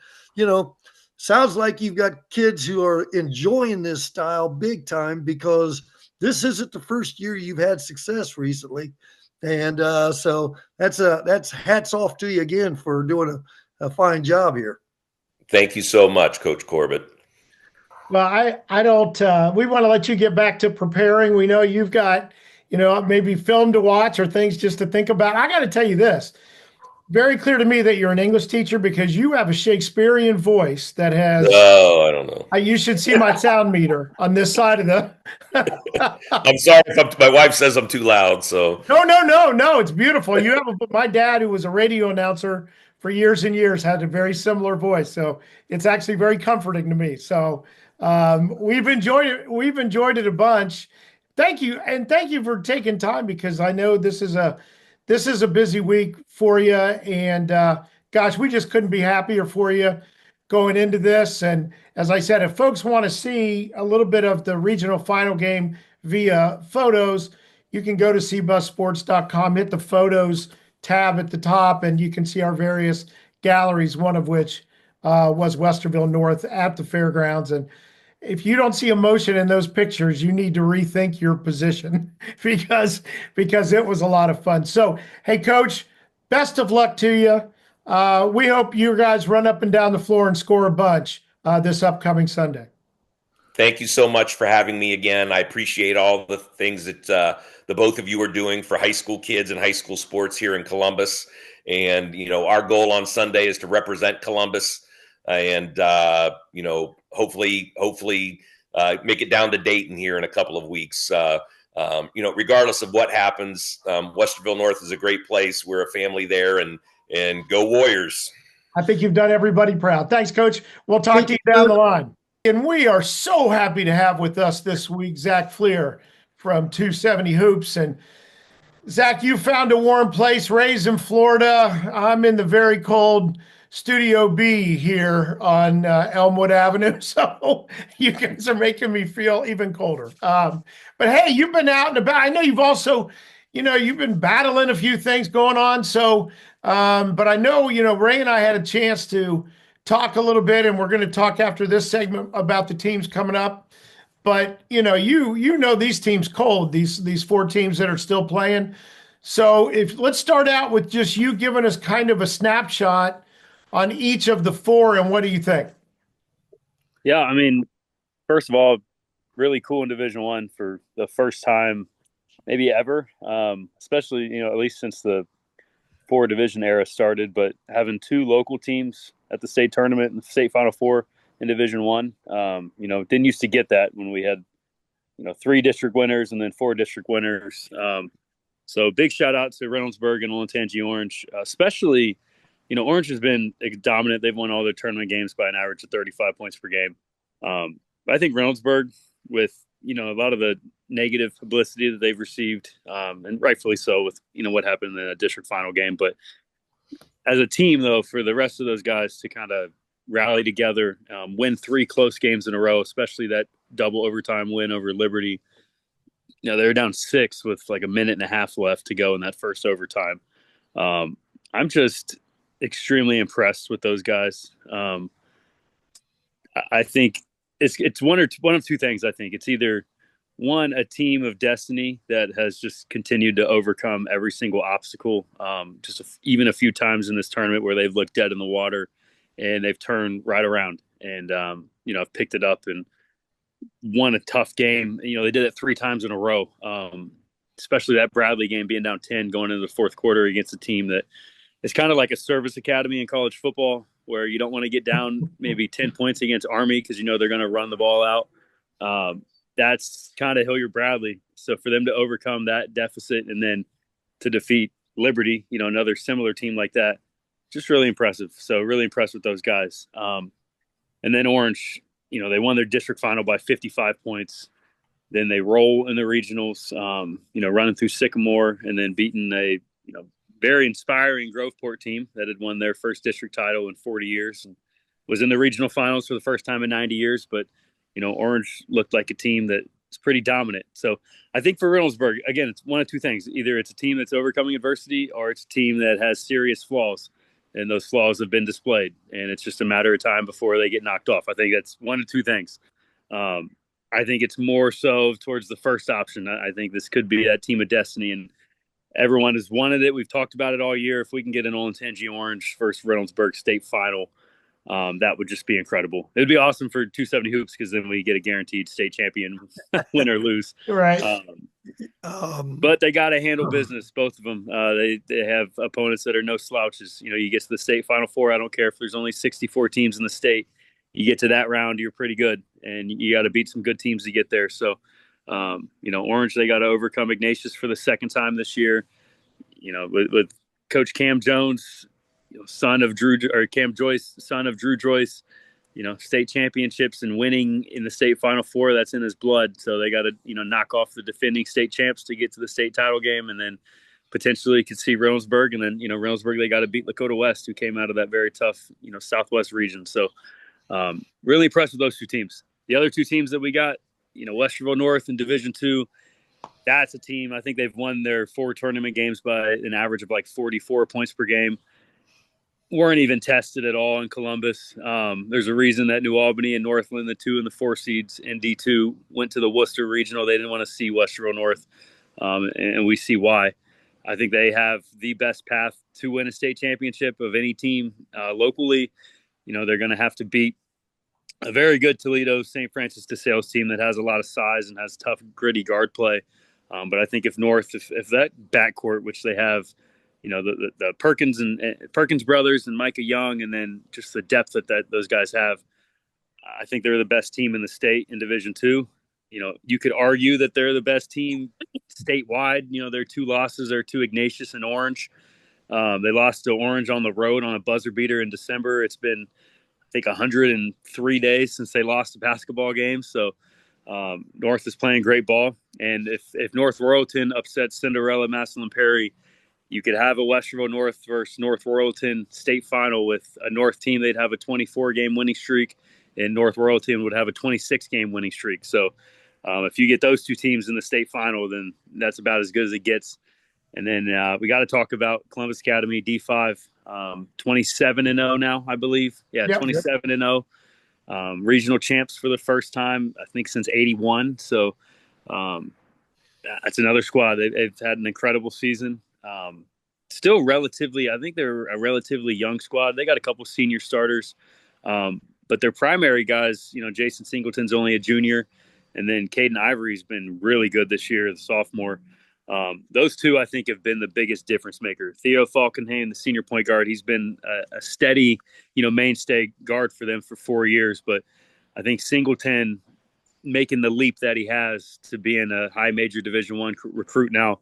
sounds like you've got kids who are enjoying this style big time, because this isn't the first year you've had success recently. And so that's hats off to you again for doing a fine job here. Thank you so much, Coach Corbett. Well, I don't, we want to let you get back to preparing. We know you've got, maybe film to watch or things just to think about. I got to tell you this. Very clear to me that you're an English teacher, because you have a Shakespearean voice that has. Oh, I don't know. You should see my sound meter on this side of the. I'm sorry if my wife says I'm too loud. So no, it's beautiful. You have my dad, who was a radio announcer for years and years, had a very similar voice, so it's actually very comforting to me. So we've enjoyed it. We've enjoyed it a bunch. Thank you, and thank you for taking time, because I know this is a busy week for you, and gosh, we just couldn't be happier for you going into this. And as I said, if folks want to see a little bit of the regional final game via photos, you can go to cbusports.com, hit the photos tab at the top, and you can see our various galleries, one of which was Westerville North at the fairgrounds. And if you don't see emotion in those pictures, you need to rethink your position, because it was a lot of fun. So, hey, Coach, best of luck to you. We hope you guys run up and down the floor and score a bunch this upcoming Sunday. Thank you so much for having me again. I appreciate all the things that the both of you are doing for high school kids and high school sports here in Columbus. And, our goal on Sunday is to represent Columbus and, hopefully make it down to Dayton here in a couple of weeks. Regardless of what happens, Westerville North is a great place. We're a family there, and go Warriors. I think you've done everybody proud. Thanks, Coach. We'll talk to you down the line. And we are so happy to have with us this week Zach Fleer from 270 Hoops. And Zach, you found a warm place, raised in Florida. I'm in the very cold Studio B here on Elmwood Avenue. So you guys are making me feel even colder. But hey, you've been out and about. I know you've also, you've been battling a few things going on. So, but I know, Ray and I had a chance to talk a little bit, and we're going to talk after this segment about the teams coming up. But you know these teams cold, these 4 teams that are still playing. So let's start out with just you giving us kind of a snapshot on each of the 4, and what do you think? Yeah, I mean, first of all, really cool in Division I for the first time maybe ever, especially at least since the 4 division era started. But having 2 local teams at the state tournament and the state Final Four in Division I, didn't used to get that when we had 3 district winners and then 4 district winners. So big shout out to Reynoldsburg and Olentangy Orange, especially. Orange has been dominant. They've won all their tournament games by an average of 35 points per game. But I think Reynoldsburg, with a lot of the negative publicity that they've received, and rightfully so, with what happened in the district final game. But as a team, though, for the rest of those guys to kind of rally together, win 3 close games in a row, especially that double overtime win over Liberty. They were down 6 with like a minute and a half left to go in that first overtime. I'm just extremely impressed with those guys. I think it's one of 2 things. I think it's either one, a team of destiny that has just continued to overcome every single obstacle, even a few times in this tournament where they've looked dead in the water and they've turned right around and, I've picked it up and won a tough game. They did it 3 times in a row. Especially that Bradley game being down 10 going into the fourth quarter against a team that is kind of like a service academy in college football, where you don't want to get down maybe 10 points against Army because they're going to run the ball out. That's kind of Hilliard Bradley. So for them to overcome that deficit and then to defeat Liberty, another similar team like that, just really impressive. So really impressed with those guys. And then Orange, they won their district final by 55 points. Then they roll in the regionals, running through Sycamore and then beating a, very inspiring Groveport team that had won their first district title in 40 years and was in the regional finals for the first time in 90 years. But, Orange looked like a team that is pretty dominant. So I think for Reynoldsburg, again, it's one of two things. Either it's a team that's overcoming adversity or it's a team that has serious flaws. And those flaws have been displayed. And it's just a matter of time before they get knocked off. I think that's one of two things. I think it's more so towards the first option. I think this could be that team of destiny, and everyone has wanted it. We've talked about it all year. If we can get an Olentangy Orange first Reynoldsburg state final, that would just be incredible. It would be awesome for 270 hoops because then we get a guaranteed state champion, win or lose. Right. But they got to handle business, both of them. They have opponents that are no slouches. You get to the state Final Four. I don't care if there's only 64 teams in the state. You get to that round, you're pretty good, and you got to beat some good teams to get there. So, Orange, they got to overcome Ignatius for the second time this year. With Coach Cam Jones, son of Drew, or Cam Joyce, son of Drew Joyce, state championships and winning in the state Final Four, that's in his blood. So they got to, knock off the defending state champs to get to the state title game, and then potentially could see Reynoldsburg, and then, Reynoldsburg, they got to beat Lakota West, who came out of that very tough, Southwest region. So, really impressed with those two teams. The other two teams that we got, Westerville North in Division II, that's a team. I think they've won their 4 tournament games by an average of like 44 points per game. Weren't even tested at all in Columbus. There's a reason that New Albany and Northland, the 2 and the 4 seeds in D2, went to the Worcester Regional. They didn't want to see Westerville North, and we see why. I think they have the best path to win a state championship of any team locally. They're going to have to beat a very good Toledo St. Francis de Sales team that has a lot of size and has tough, gritty guard play. But I think if that backcourt, which they have, the Perkins and Perkins brothers and Micah Young, and then just the depth that those guys have, I think they're the best team in the state in Division II. You could argue that they're the best team statewide. Their 2 losses are to Ignatius and Orange. They lost to Orange on the road on a buzzer beater in December. It's been, I think, 103 days since they lost a basketball game. So North is playing great ball. And if North Royalton upsets Cinderella Massillon Perry, you could have a Westerville North versus North Royalton state final with a North team. They'd have a 24-game winning streak, and North Royalton would have a 26-game winning streak. So if you get those two teams in the state final, then that's about as good as it gets. And then we got to talk about Columbus Academy D5, 27-0 now, I believe. Yeah, yep, 27-0. Regional champs for the first time, I think, since '81. So that's another squad. They've had an incredible season. Still relatively, I think they're a relatively young squad. They got a couple senior starters, but their primary guys, Jason Singleton's only a junior, and then Caden Ivory's been really good this year, the sophomore. Those two, I think, have been the biggest difference maker. Theo Falkenhayn, the senior point guard, he's been a steady, mainstay guard for them for 4 years. But I think Singleton making the leap that he has to being a high major Division I recruit now,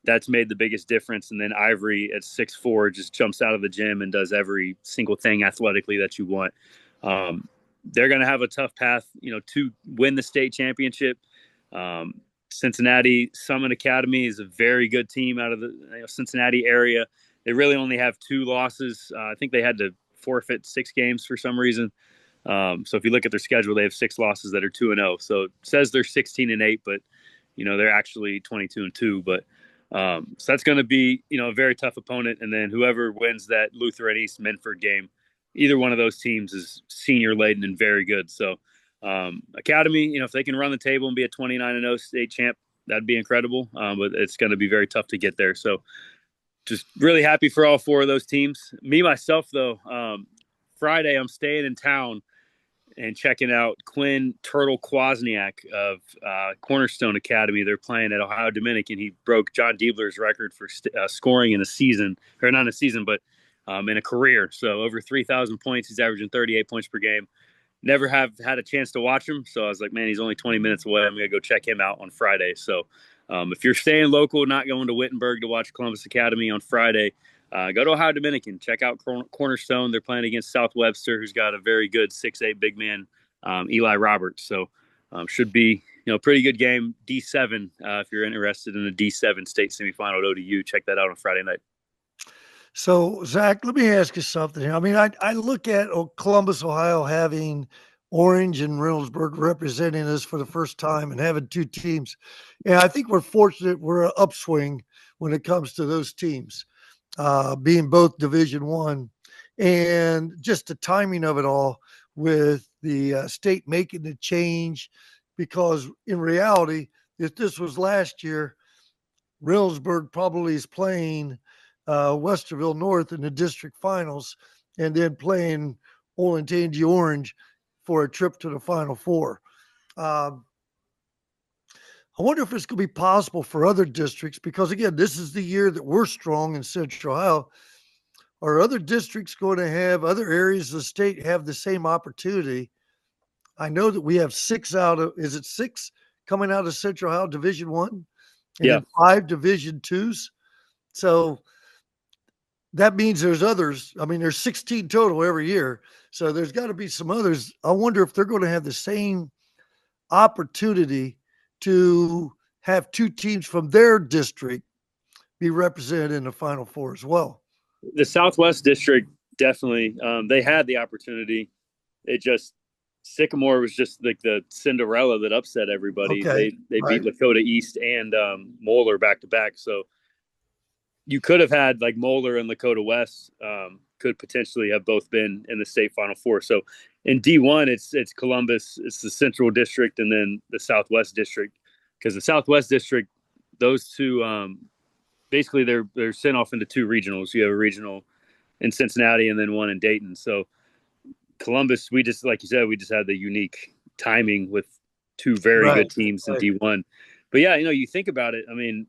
that's made the biggest difference. And then Ivory at 6'4" just jumps out of the gym and does every single thing athletically that you want. They're going to have a tough path, to win the state championship. Cincinnati Summit Academy is a very good team out of the Cincinnati area. They really only have 2 losses. I think they had to forfeit 6 games for some reason. So if you look at their schedule, they have 6 losses that are 2-0. So it says they're 16-8, but they're actually 22-2. But so that's going to be a very tough opponent. And then whoever wins that Lutheran East Minford game, either one of those teams is senior laden and very good. So Academy, if they can run the table and be a 29-0 state champ, that'd be incredible. But it's going to be very tough to get there. So just really happy for all 4 of those teams. Me, myself, though, Friday, I'm staying in town and checking out Quinn Turtle Kwasniak of Cornerstone Academy. They're playing at Ohio Dominican. He broke John Diebler's record for scoring in a season, or not in a season, but in a career. So over 3,000 points. He's averaging 38 points per game. Never have had a chance to watch him. So I was like, man, he's only 20 minutes away. I'm going to go check him out on Friday. So if you're staying local, not going to Wittenberg to watch Columbus Academy on Friday, go to Ohio Dominican. Check out Cornerstone. They're playing against South Webster, who's got a very good 6'8" big man, Eli Roberts. So should be pretty good game. D7 if you're interested in a D7 state semifinal at ODU, check that out on Friday night. So, Zach, let me ask you something. I mean, I look at Columbus, Ohio having Orange and Reynoldsburg representing us for the first time and having two teams. And I think we're fortunate we're an upswing when it comes to those teams, being both Division I. And just the timing of it all with the state making the change, because in reality, if this was last year, Reynoldsburg probably is playing Westerville North in the district finals and then playing Olentangy Orange for a trip to the Final Four. I wonder if it's going to be possible for other districts, because again, this is the year that we're strong in Central Ohio. Are other districts going to have, other areas of the state have the same opportunity? I know that we have 6 coming out of Central Ohio Division I, and then 5 Division IIs. So that means there's others. I mean, there's 16 total every year. So there's got to be some others. I wonder if they're going to have the same opportunity to have 2 teams from their district be represented in the Final Four as well. The Southwest District, definitely. They had the opportunity. Sycamore was just like the Cinderella that upset everybody. Okay, they beat Lakota East and Moeller back to back. So you could have had like Moeller and Lakota West could potentially have both been in the state Final Four. So in D1, it's Columbus, it's the Central District, and then the Southwest District. Because the Southwest District, those two, basically they're sent off into 2 regionals. You have a regional in Cincinnati and then one in Dayton. So Columbus, we just, like you said, we just had the unique timing with 2 very good teams in D1. But yeah, you think about it. I mean,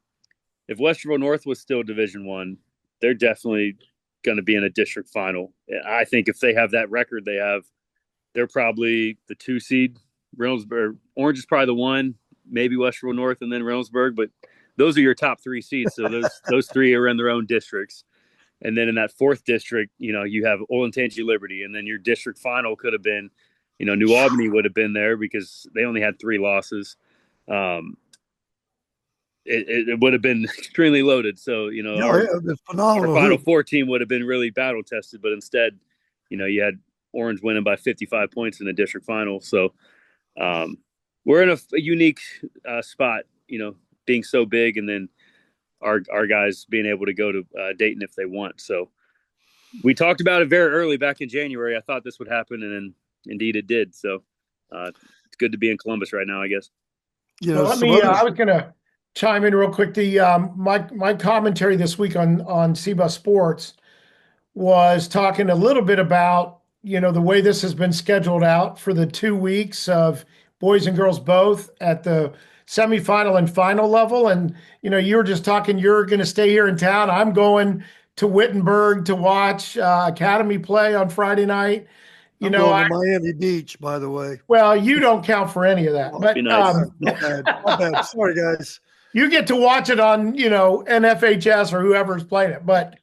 if Westerville North was still Division I, they're definitely going to be in a district final. I think if they have that record they have, they're probably the 2 seed. Reynoldsburg, Orange is probably the 1, maybe Westerville North and then Reynoldsburg, but those are your top 3 seeds. So those 3 are in their own districts. And then in that 4th district, you have Olentangy Liberty, and then your district final could have been, New Albany would have been there because they only had 3 losses. It would have been extremely loaded. So, our Final Four team would have been really battle tested, but instead, you had Orange winning by 55 points in the district final. So we're in a unique spot, being so big, and then our guys being able to go to Dayton if they want. So we talked about it very early back in January. I thought this would happen, and then indeed it did. So it's good to be in Columbus right now, I guess. I was going to chime in real quick. My commentary this week on CBUS Sports was talking a little bit about, the way this has been scheduled out for the 2 weeks of boys and girls both at the semifinal and final level. And, you were just talking, you're going to stay here in town. I'm going to Wittenberg to watch Academy play on Friday night. I'm going to Miami Beach, by the way. Well, you don't count for any of that. But nice. My bad. Sorry, guys. You get to watch it on, NFHS or whoever's playing it. But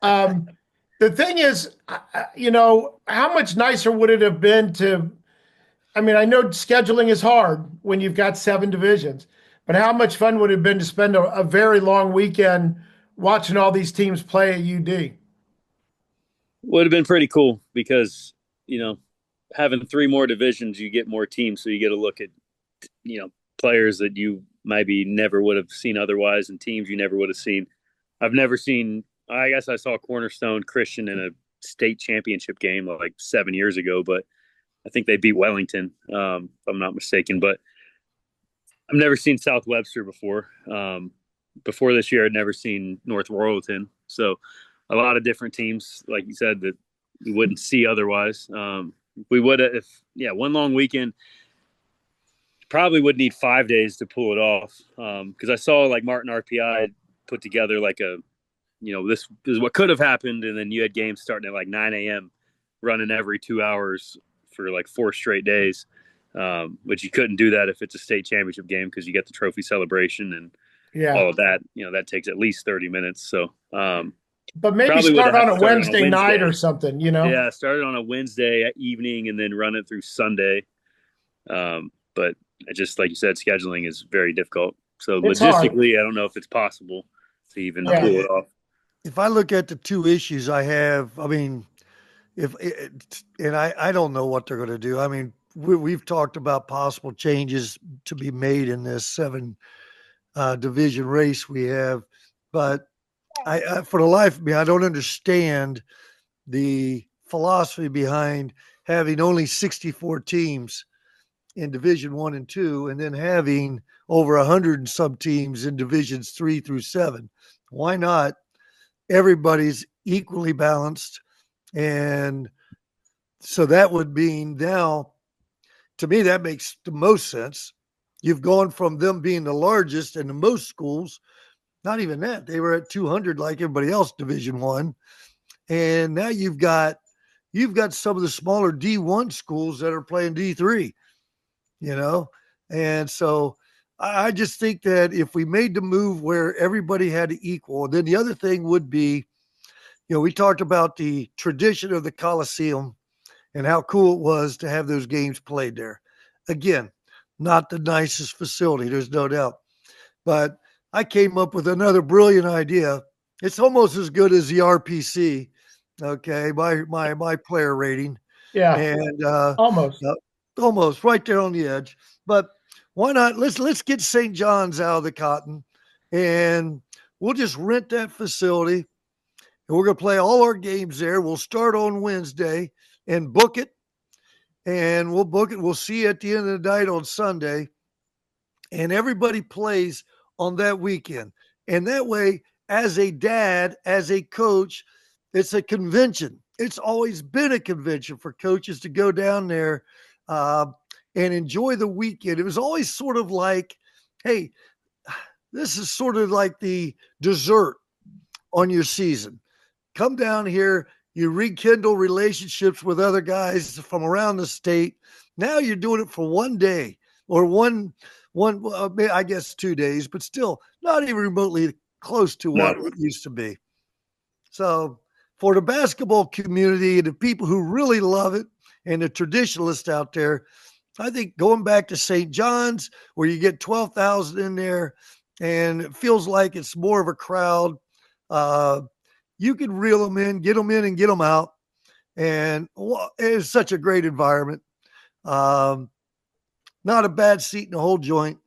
the thing is, how much nicer would it have been I know scheduling is hard when you've got 7 divisions, but how much fun would it have been to spend a very long weekend watching all these teams play at UD? Would have been pretty cool because, having 3 more divisions, you get more teams. So you get to look at, players that you maybe never would have seen otherwise and teams you never would have seen. I've never seen, I guess I saw Cornerstone Christian in a state championship game like 7 years ago, but I think they beat Wellington, if I'm not mistaken. But I've never seen South Webster before. Before this year, I'd never seen North Royalton. So a lot of different teams, like you said, that you wouldn't see otherwise. we would have, one long weekend, probably would need 5 days to pull it off. Because I saw like Martin RPI put together like this is what could have happened. And then you had games starting at like 9 a.m. running every 2 hours for like 4 straight days. But you couldn't do that if it's a state championship game because you get the trophy celebration and all of that. That takes at least 30 minutes. So, but maybe start on a Wednesday night or something, Yeah, started on a Wednesday evening and then run it through Sunday. But just like you said, scheduling is very difficult. So it's logistically, hard. I don't know if it's possible to even pull it off. If I look at the 2 issues I have, I mean, I don't know what they're going to do. I mean, we've talked about possible changes to be made in this 7 division race we have, but I for the life of me, I don't understand the philosophy behind having only 64 teams in Division 1 and 2, and then having over 100 and some teams in Divisions 3 through 7. Why not? Everybody's equally balanced, and so that would mean now, to me, that makes the most sense. You've gone from them being the largest and the most schools. Not even that. They were at 200 like everybody else, Division 1. And now you've got some of the smaller D1 schools that are playing D3, And so I just think that if we made the move where everybody had to equal, then the other thing would be, we talked about the tradition of the Coliseum and how cool it was to have those games played there. Again, not the nicest facility, there's no doubt. But I came up with another brilliant idea. It's almost as good as the RPC, okay, my player rating. Yeah, and almost right there on the edge. But why not? Let's get St. John's out of the cotton, and we'll just rent that facility, and we're going to play all our games there. We'll start on Wednesday and book it, and we'll book it. We'll see you at the end of the night on Sunday, and everybody plays on that weekend. And that way, as a dad, as a coach, it's a convention. It's always been a convention for coaches to go down there and enjoy the weekend. It was always sort of like, hey, this is sort of like the dessert on your season. Come down here, you rekindle relationships with other guys from around the state. Now you're doing it for one day or one, I guess 2 days, but still not even remotely close to what it used to be. So for the basketball community and the people who really love it and the traditionalists out there, I think going back to St. John's where you get 12,000 in there and it feels like it's more of a crowd, you can reel them in and get them out. And it's such a great environment. Not a bad seat in the whole joint.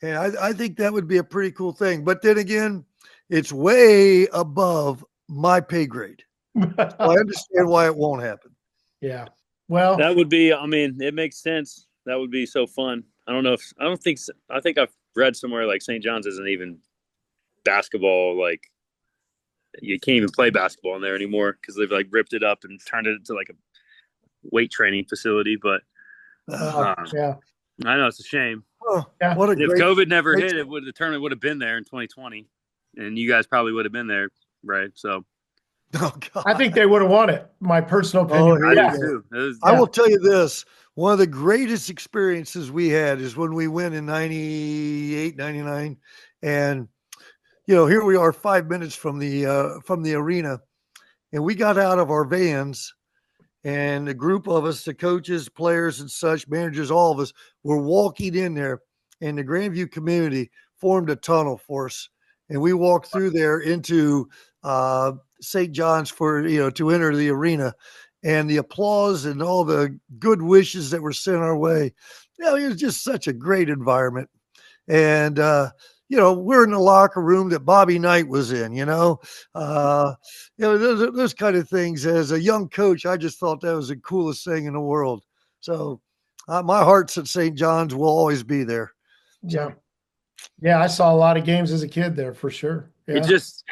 And I think that would be a pretty cool thing. But then again, it's way above my pay grade. So I understand why it won't happen. Yeah. Well, that would be, it makes sense. That would be so fun. I think I've read somewhere like St. John's isn't even basketball. Like you can't even play basketball in there anymore because they've like ripped it up and turned it into like a weight training facility. But yeah, I know it's a shame. Oh, yeah. If COVID never hit, the tournament would have been there in 2020, and you guys probably would have been there, right? So, I think they would have won it. My personal opinion. I do too. I will tell you this: one of the greatest experiences we had is when we went in 98, 99, and here we are 5 minutes from the arena, and we got out of our vans. And a group of us, the coaches, players, and such, managers, all of us, were walking in there, and the Grandview community formed a tunnel for us. And we walked through there into St. John's to enter the arena. And the applause and all the good wishes that were sent our way. It was just such a great environment. And we're in the locker room that Bobby Knight was in, those kind of things. As a young coach, I just thought that was the coolest thing in the world. So my heart's at St. John's will always be there. Yeah. Yeah. I saw a lot of games as a kid there for sure. Yeah. It just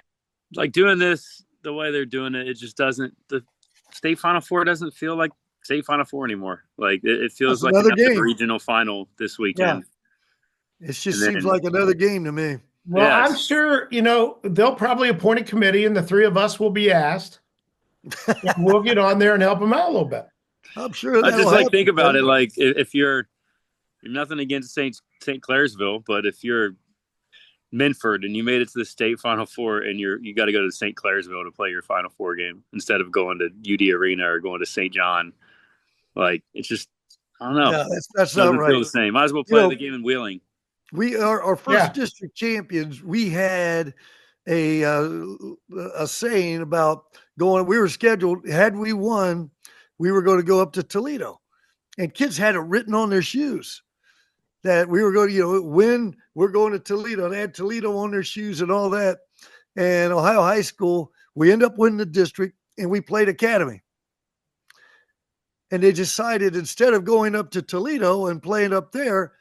like doing this the way they're doing it. It just doesn't, the state Final Four doesn't feel like state Final Four anymore. Like it feels That's like another another game. regional final this weekend. It just And seems then- like another game to me. Well, Yes. I'm sure, they'll probably appoint a committee and the three of us will be asked. And we'll get on there and help them out a little bit. I'm sure I that'll just like happen, think about Kevin. it. Like if you're nothing against St. Clairsville, but if you're Minford and you made it to the state Final Four and you got to go to St. Clairsville to play your Final Four game instead of going to UD Arena or going to St. John, like it's just I don't know. Yeah, that's Doesn't not feel right. the same. Might as well play the game in Wheeling. We are our first Yeah. district champions. We had a saying about going. We were scheduled. Had we won, we were going to go up to Toledo, and kids had it written on their shoes that we were going to, win. We're going to Toledo. They had Toledo on their shoes and all that. And Ohio High School, we end up winning the district, and we played Academy. And they decided instead of going up to Toledo and playing up there,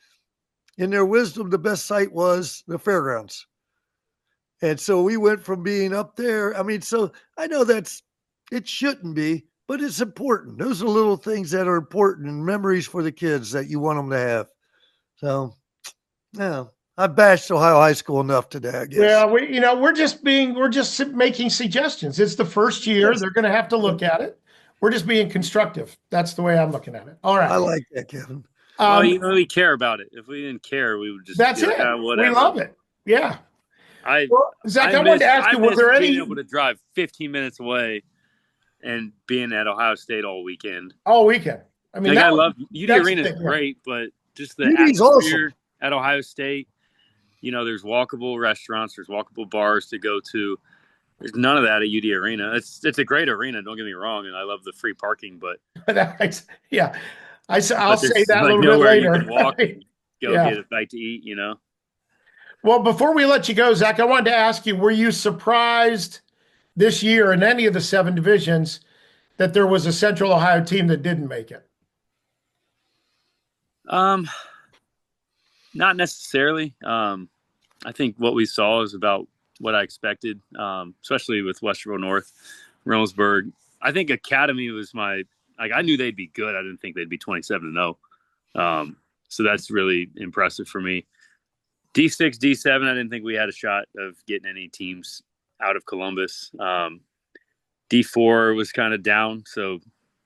in their wisdom, the best site was the fairgrounds. And so we went from being up there. I mean, so I know it shouldn't be, but it's important. Those are little things that are important and memories for the kids that you want them to have. So, yeah, I bashed Ohio High School enough today, I guess. Well, we're just making suggestions. It's the first year. Yes. They're going to have to look at it. We're just being constructive. That's the way I'm looking at it. All right. I like that, Kevin. Well, you really care about it. If we didn't care, we would just. That's be it. like, whatever. We love it. Yeah. Well, Zach, I wanted to ask you, was there any being able to drive 15 minutes away and being at Ohio State all weekend? All weekend. I mean, I love UD that's Arena the is thing, great, but just the UD's atmosphere awesome. at Ohio State. There's walkable restaurants, there's walkable bars to go to. There's none of that at UD Arena. It's a great arena. Don't get me wrong, and I love the free parking, but yeah, I'll say there's that a like little bit nowhere later. you can walk and go Yeah. get a bite to eat. Well, before we let you go, Zach, I wanted to ask you: were you surprised this year in any of the 7 divisions that there was a Central Ohio team that didn't make it? Not necessarily. I think what we saw is about what I expected, especially with Westerville North, Reynoldsburg. I think Academy was I knew they'd be good. I didn't think they'd be 27-0. So that's really impressive for me. D6, D7, I didn't think we had a shot of getting any teams out of Columbus. D4 was kind of down, so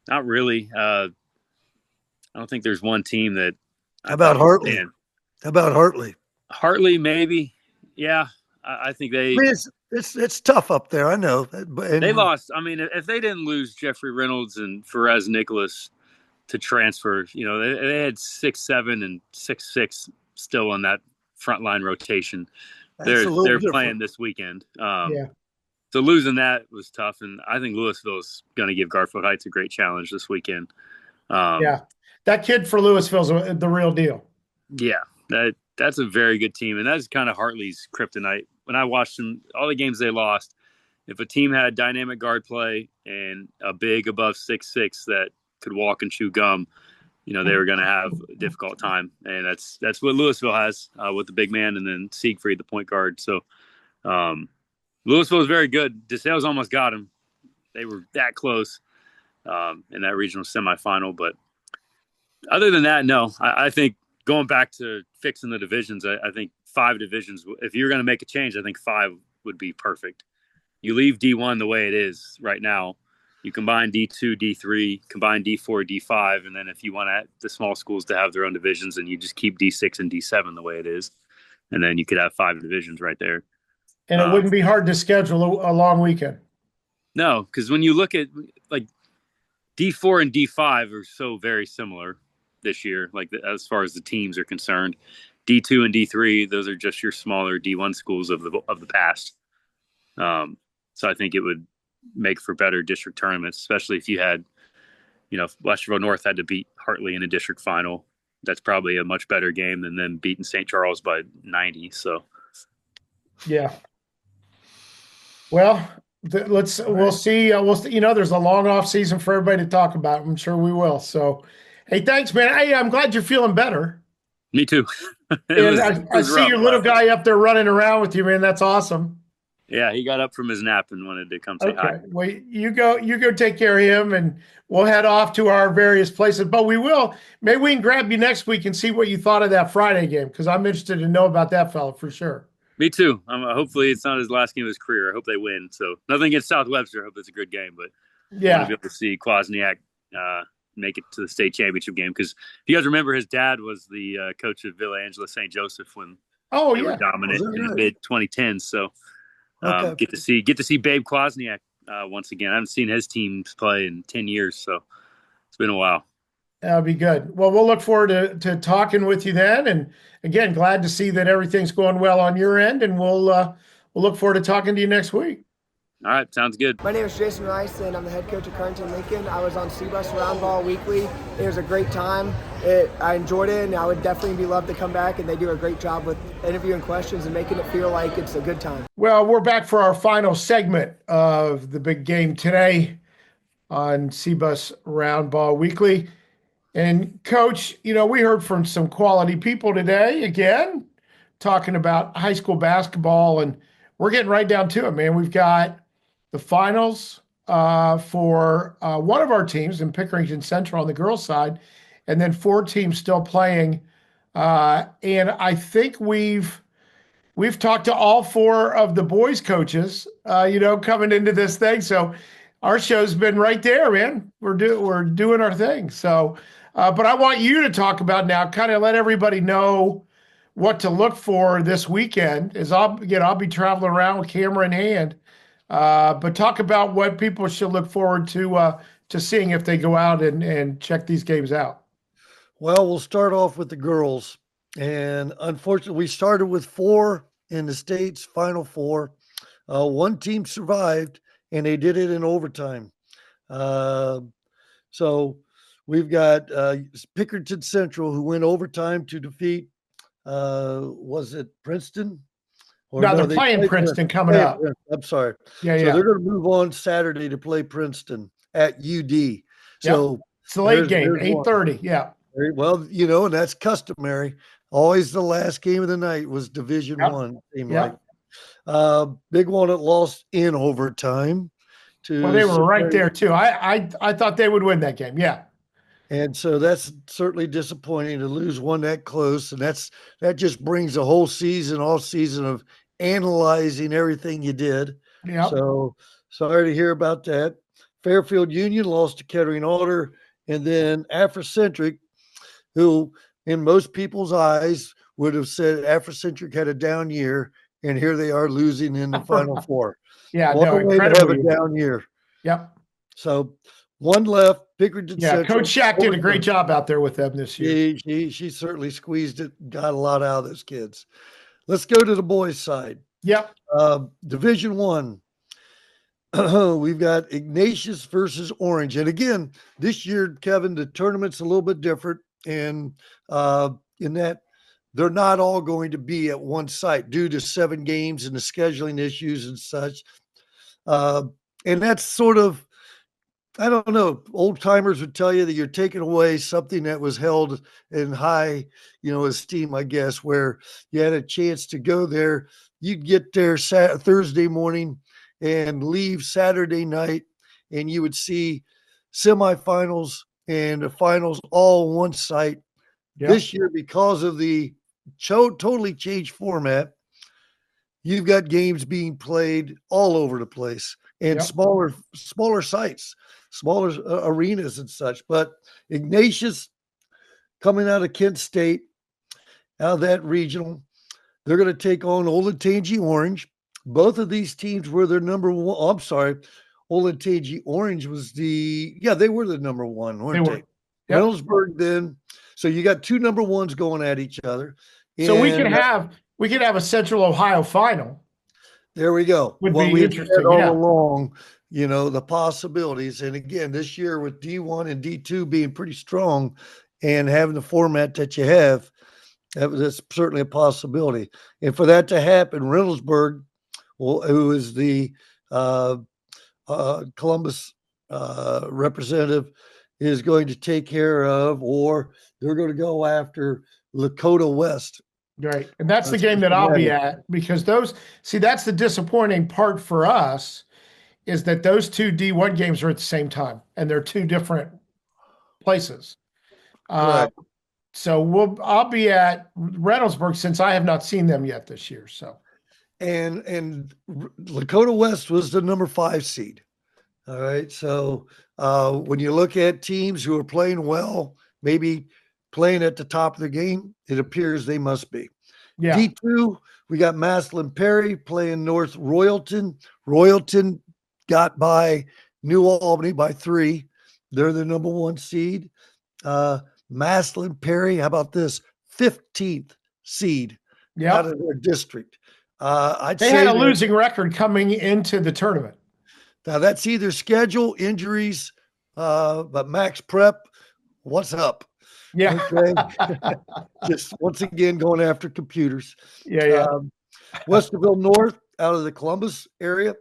not really. I don't think there's one team that. How about Hartley? How about Hartley? Hartley, maybe. Yeah, I think they. I mean, it's tough up there. I know. They lost. I mean, if they didn't lose Jeffrey Reynolds and Ferez Nicholas to transfer, they had 6-7 and 6-6 still on that frontline rotation. They're playing this weekend. Yeah. So losing that was tough, and I think Louisville's going to give Garfield Heights a great challenge this weekend. Yeah, that kid for Louisville's the real deal. Yeah, that's a very good team, and that's kind of Hartley's kryptonite. When I watched them, all the games they lost, if a team had dynamic guard play and a big above 6'6" that could walk and chew gum, they were going to have a difficult time, and that's what Louisville has with the big man, and then Siegfried, the point guard. So Louisville is very good. DeSales almost got him. They were that close in that regional semifinal, but other than that, no. I think going back to fixing the divisions, I think 5 divisions, if you're going to make a change, I think 5 would be perfect. You leave D1 the way it is right now. You combine D2, D3, combine D4, D5, and then if you want the small schools to have their own divisions, and you just keep D6 and D7 the way it is, and then you could have 5 divisions right there. And it wouldn't be hard to schedule a long weekend. No, because when you look at like D4 and D5 are so very similar this year, like as far as the teams are concerned. D2 and D3, those are just your smaller D1 schools of the past. So I think it would make for better district tournaments, especially if you had, if Westerville North had to beat Hartley in a district final. That's probably a much better game than them beating St. Charles by 90. So, yeah. Well, we'll see. There's a long off season for everybody to talk about. I'm sure we will. So, hey, thanks, man. Hey, I'm glad you're feeling better. Me too. I see your little guy up there running around with you, man. That's awesome. Yeah, he got up from his nap and wanted to come say hi. Okay. Well, you go take care of him, and we'll head off to our various places. But maybe we can grab you next week and see what you thought of that Friday game, because I'm interested to know about that fella for sure. Me too. Hopefully it's not his last game of his career. I hope they win. So nothing against Southwestern. I hope it's a good game, but I want to Yeah. be able to see Kwasniak make it to the state championship game, because if you guys remember, his dad was the coach of Villa Angela St. Joseph when Oh they were yeah. dominant in the mid 2010s. So Okay. get to see Babe Kwasniak once again. I haven't seen his teams play in 10 years, so it's been a while. That'll be good. Well, we'll look forward to talking with you then. And again, glad to see that everything's going well on your end. And we'll look forward to talking to you next week. All right, sounds good. My name is Jason Rice, and I'm the head coach of Carrington Lincoln. I was on CBUS Roundball weekly. It was a great time. I enjoyed it, and I would definitely love to come back. And they do a great job with interviewing questions and making it feel like it's a good time. Well, we're back for our final segment of the big game today on CBUS Roundball Weekly. And Coach, we heard from some quality people today, again, talking about high school basketball, and we're getting right down to it, man. We've got the finals for one of our teams in Pickerington Central on the girls' side, and then 4 teams still playing. And I think we've talked to all 4 of the boys' coaches, coming into this thing. So our show's been right there, man. We're doing our thing. So, but I want you to talk about now, kind of let everybody know what to look for this weekend. As I'll be traveling around with camera in hand. But talk about what people should look forward to seeing if they go out and check these games out. Well, we'll start off with the girls. And unfortunately, we started with 4 in the state's Final Four. 1 team survived, and they did it in overtime. So we've got Pickerington Central, who went overtime to defeat, was it Princeton? No, they're playing Princeton coming up. I'm sorry. Yeah. They're going to move on Saturday to play Princeton at UD. So it's the late game, 8:30. Yeah. Well, and that's customary. Always the last game of the night was Division I. Seemed like. Big one that lost in overtime. Well, they were right there too. I thought they would win that game. Yeah. And so that's certainly disappointing to lose one that close. And that just brings a whole season, all season of analyzing everything you did. Yeah. So sorry to hear about that. Fairfield Union lost to Kettering Alder, and then Afrocentric, who in most people's eyes would have said Afrocentric had a down year, and here they are losing in the Final Four. Yeah, incredibly have a down year. Yep. So one left, Pickerington Central. Coach Shack did a great job out there with them this year. She certainly squeezed it, got a lot out of those kids. Let's go to the boys' side. Yep. Division I. We've got Ignatius versus Orange. And again, this year, Kevin, the tournament's a little bit different. And in that they're not all going to be at one site due to 7 games and the scheduling issues and such. And that's sort of, I don't know, old timers would tell you that you're taking away something that was held in high, esteem, I guess, where you had a chance to go there. You'd get there Thursday morning and leave Saturday night, and you would see semifinals and the finals all on one site. Yep. This year, because of the totally changed format, you've got games being played all over the place and smaller sites, smaller arenas and such. But Ignatius, coming out of Kent State, out of that regional, they're going to take on Olentangy Orange. Both of these teams were their number one. Oh, I'm sorry. Olentangy Orange was they were the number one, weren't they? Yep. Reynoldsburg then. So you got 2 number ones going at each other. So we could have a Central Ohio final. There we go. Would be interesting all along, the possibilities. And again, this year with D1 and D2 being pretty strong and having the format that you have, that's certainly a possibility. And for that to happen, Reynoldsburg, who is the Columbus representative, is going to take care of, or they're going to go after Lakota West, Right. And that's the That's game that I'll be Cincinnati. at because that's the disappointing part for us is that those two D1 games are at the same time and they're two different places. Correct. So I'll be at Reynoldsburg since I have not seen them yet this year. So, And Lakota West was the number 5 seed. All right. So when you look at teams who are playing well, maybe playing at the top of the game, it appears they must be. yeah. D2, we got Maslin Perry playing North Royalton. Royalton got by New Albany by 3. They're the number 1 seed. Maslin Perry, how about this? 15th seed out of their district. They had a losing record coming into the tournament. Now that's either schedule, injuries, but Max Prep, what's up? Yeah. Okay. Just once again going after computers. Yeah. Westerville North out of the Columbus area.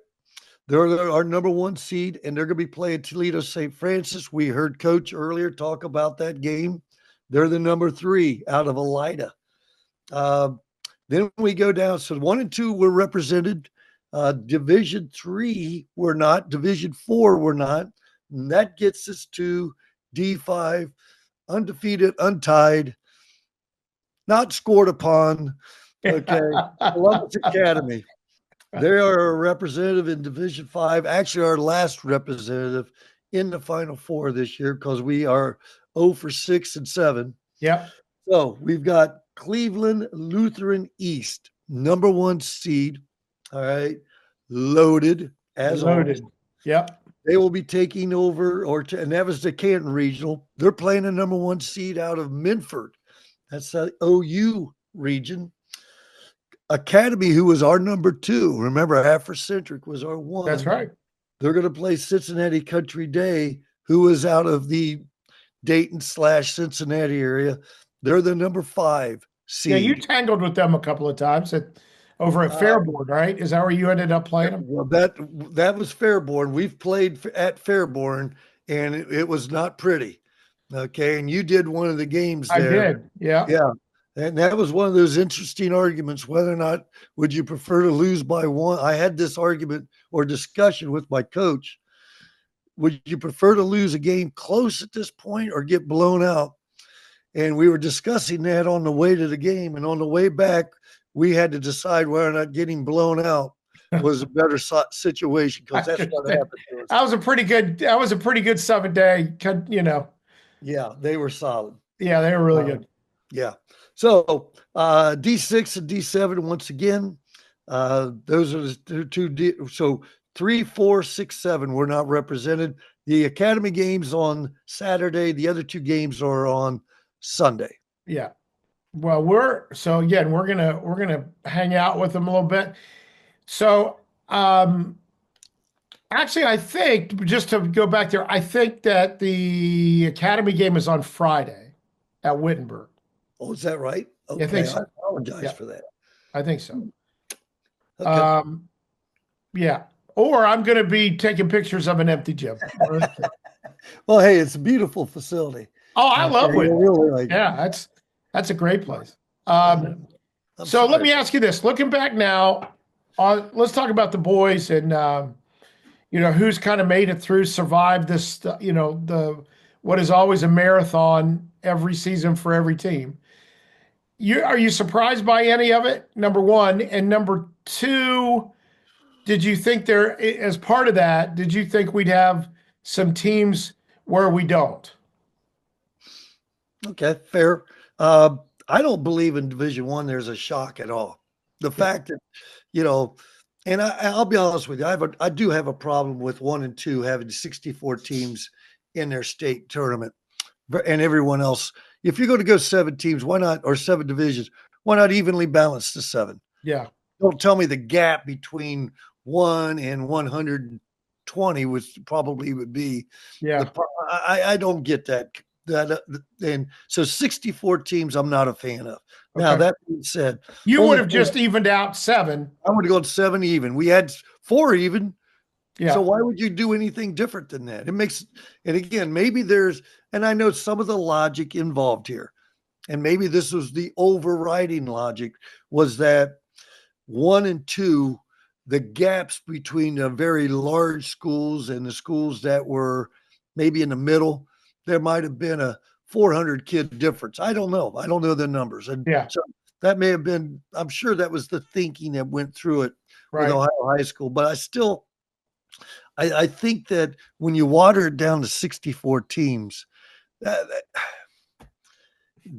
They're our number 1 seed, and they're going to be playing Toledo St. Francis. We heard Coach earlier talk about that game. They're the number 3 out of Elida. Then we go down. So 1 and 2 were represented. Division 3 we're not. Division 4 we're not. And that gets us to D5, undefeated, untied, not scored upon. Okay, Columbus Academy. They are a representative in Division 5. Actually, our last representative in the Final Four this year because we are 0 for 6 and 7. Yep. So we've got Cleveland Lutheran East, number 1 seed. All right. Loaded as always. Yep. They will be taking over, and that was the Canton Regional. They're playing a number 1 seed out of Minford. That's the OU region. Academy, who was our number 2. Remember, Afrocentric was our 1. That's right. They're going to play Cincinnati Country Day, who is out of the Dayton/Cincinnati area. They're the number 5 seed. Yeah, you tangled with them a couple of times over at Fairborn, right? Is that where you ended up playing them? Well, that was Fairborn. We've played at Fairborn, and it was not pretty. Okay, and you did one of the games there. I did, yeah. Yeah, and that was one of those interesting arguments, whether or not would you prefer to lose by 1. I had this argument or discussion with my coach. Would you prefer to lose a game close at this point or get blown out? And we were discussing that on the way to the game. And on the way back, we had to decide whether or not getting blown out was a better situation because that's what happened to us. That was a pretty good 7-day, Yeah, they were solid. Yeah, they were really good. Yeah. So D6 and D7, once again, those are the 2 so 3, 4, 6, 7 were not represented. The Academy games on Saturday. The other 2 games are on Sunday. Yeah. Well, we're gonna hang out with them a little bit. So actually I think just to go back there, I think that the Academy game is on Friday at Wittenberg. Oh, is that right? Okay. I think so. I apologize for that. I think so. Okay. Yeah. Or I'm going to be taking pictures of an empty gym. Well, hey, it's a beautiful facility. Oh, I love it. Really Yeah, that's a great place. So let me ask you this: looking back now, let's talk about the boys and who's kind of made it through, survived this. What is always a marathon every season for every team. Are you surprised by any of it? Number 1, and number 2. Did you think as part of that, did you think we'd have some teams where we don't? Okay, fair. I don't believe in Division 1 there's a shock at all. The fact that, and I'll be honest with you, I do have a problem with 1 and 2 having 64 teams in their state tournament and everyone else. If you're going to go 7 teams, why not, or 7 divisions, why not evenly balance the 7? Yeah. Don't tell me the gap between 1 and 120 probably would be. Yeah. I don't get that. And so 64 teams, I'm not a fan of. Now, that being said, you would have just evened out 7. I would have gone 7 even. We had 4 even. Yeah. So why would you do anything different than that? And again, maybe and I know some of the logic involved here. and maybe this was the overriding logic, was that 1 and 2, the gaps between the very large schools and the schools that were maybe in the middle, there might have been a 400 kid difference. I don't know. I don't know the numbers. And Yeah. so that may have been, I'm sure that was the thinking that went through it with Right. Ohio High School. But I think that when you water it down to 64 teams,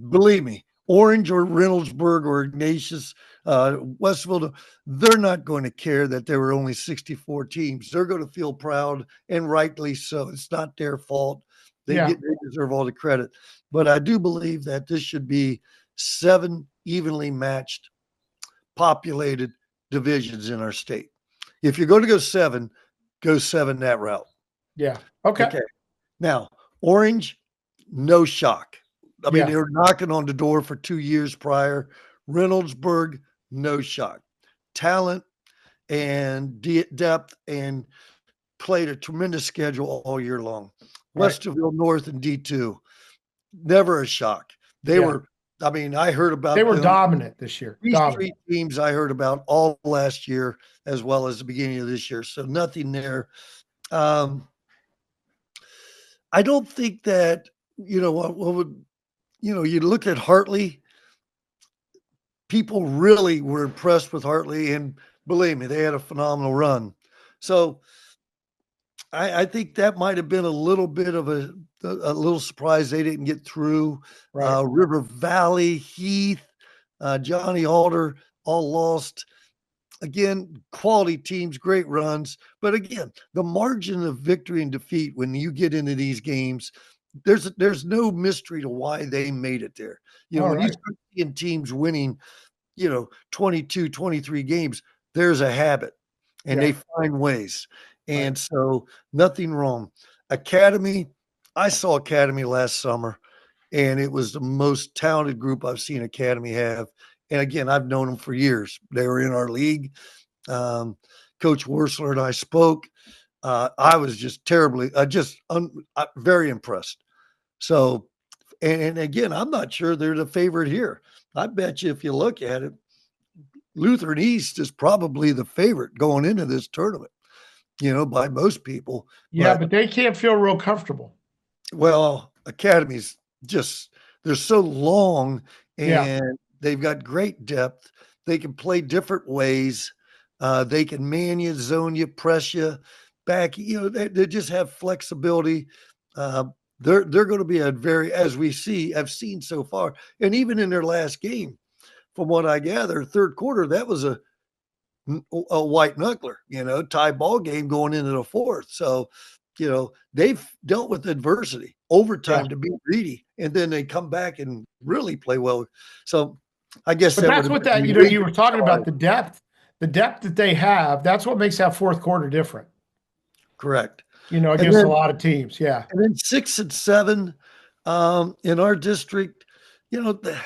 believe me, Orange or Reynoldsburg or Ignatius, Westerville, they're not going to care that there were only 64 teams. They're going to feel proud, and rightly so. It's not their fault. They deserve all the credit. But I do believe that this should be 7 evenly matched, populated divisions in our state. If you're going to go 7 that route. Yeah. Okay. Now, Orange, no shock. I mean, Yeah. they were knocking on the door for 2 years prior. Reynoldsburg, no shock. Talent and depth, and played a tremendous schedule all year long. Right. Westerville North and D2, never a shock. They were, I mean, I heard about They were them. dominant this year. These Dominant. 3 teams I heard about all last year as well as the beginning of this year. So nothing there. I don't think that, you know, what would, you know, you look at Hartley, people really were impressed with Hartley, and believe me, they had a phenomenal run. So I think that might have been a little bit of a little surprise they didn't get through. Right. River Valley, Heath, Johnny Alder, all lost. Again, quality teams, great runs. But again, the margin of victory and defeat when you get into these games, there's no mystery to why they made it there. You know, All when you right. start seeing teams winning, 22, 23 games, there's a habit, and they find ways. And so nothing wrong. Academy, I saw Academy last summer, and it was the most talented group I've seen Academy have. And again, I've known them for years. They were in our league. Coach Wursler and I spoke. I was just very impressed. So, and again, I'm not sure they're the favorite here. I bet you if you look at it, Lutheran East is probably the favorite going into this tournament, by most people. Yeah, but they can't feel real comfortable. Well, Academy's just, they're so long, and they've got great depth. They can play different ways. They can man you, zone you, press you back. They just have flexibility. They're going to be I've seen so far. And even in their last game, from what I gather, third quarter, that was a white knuckler, tie ball game going into the fourth. So, they've dealt with adversity, overtime to be greedy, and then they come back and really play well. So I guess that's what you were talking about, the depth that they have. That's what makes that fourth quarter different. Correct. Against a lot of teams. Yeah. And then 6 and 7 in our district, they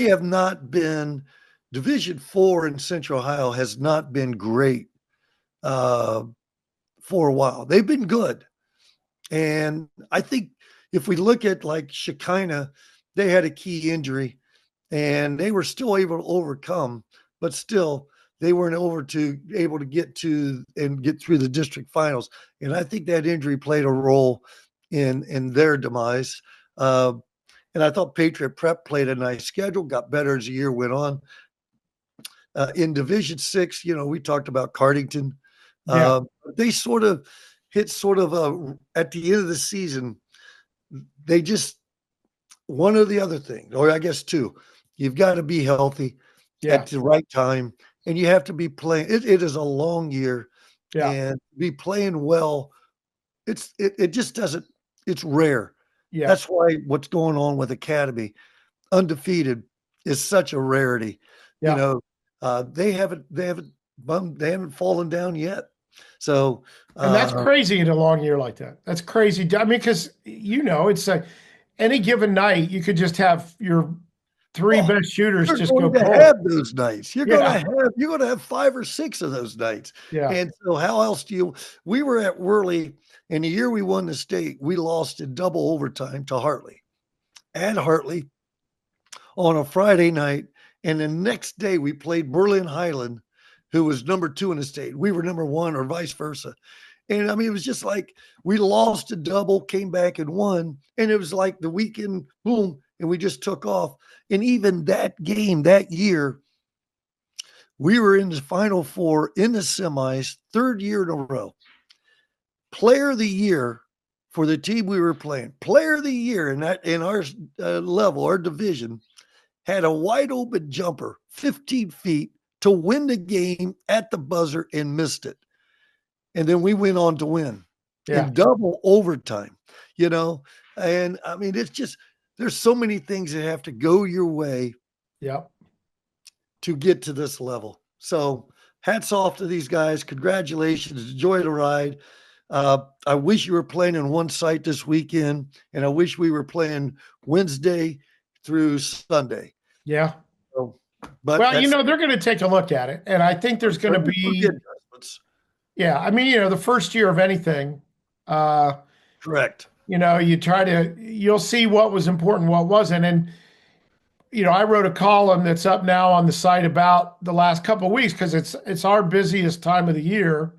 have not been. Division 4 in Central Ohio has not been great for a while. They've been good. And I think if we look at like Shekinah, they had a key injury and they were still able to overcome, but still they weren't able to get through the district finals. And I think that injury played a role in their demise. And I thought Patriot Prep played a nice schedule, got better as the year went on. In Division 6, we talked about Cardington. They sort of hit at the end of the season, they just, one or the other thing, or I guess two, you've got to be healthy at the right time, and you have to be playing. It is a long year, and be playing well. It just doesn't, it's rare. Yeah. That's why what's going on with Academy, undefeated, is such a rarity. Yeah. They haven't fallen down yet. So, and that's crazy in a long year like that. That's crazy. I mean, because it's like any given night you could just have your three best shooters just go cold. Have those nights. You're going to have 5 or 6 of those nights. Yeah. And so, how else we were at Worley, and the year we won the state, we lost in double overtime to Hartley. at Hartley on a Friday night. And the next day we played Berlin Highland, who was number 2 in the state. We were number 1 or vice versa. And I mean, it was just like we lost a double, came back and won. And it was like the weekend, boom, and we just took off. And even that game that year, we were in the Final Four in the semis, 3rd year in a row. Player of the year for the team we were playing, player of the year in our level, our division, had a wide open jumper, 15 feet, to win the game at the buzzer and missed it. And then we went on to win in double overtime, you know? And I mean, it's just, there's so many things that have to go your way to get to this level. So hats off to these guys. Congratulations. Enjoy the ride. I wish you were playing in one site this weekend, and I wish we were playing Wednesday through Sunday. Yeah. So, but well, you know, they're going to take a look at it. And I think there's going to be, yeah, I mean, you know, the first year of anything, correct. You know, you'll see what was important, what wasn't. And, you know, I wrote a column that's up now on the site about the last couple of weeks, because it's our busiest time of the year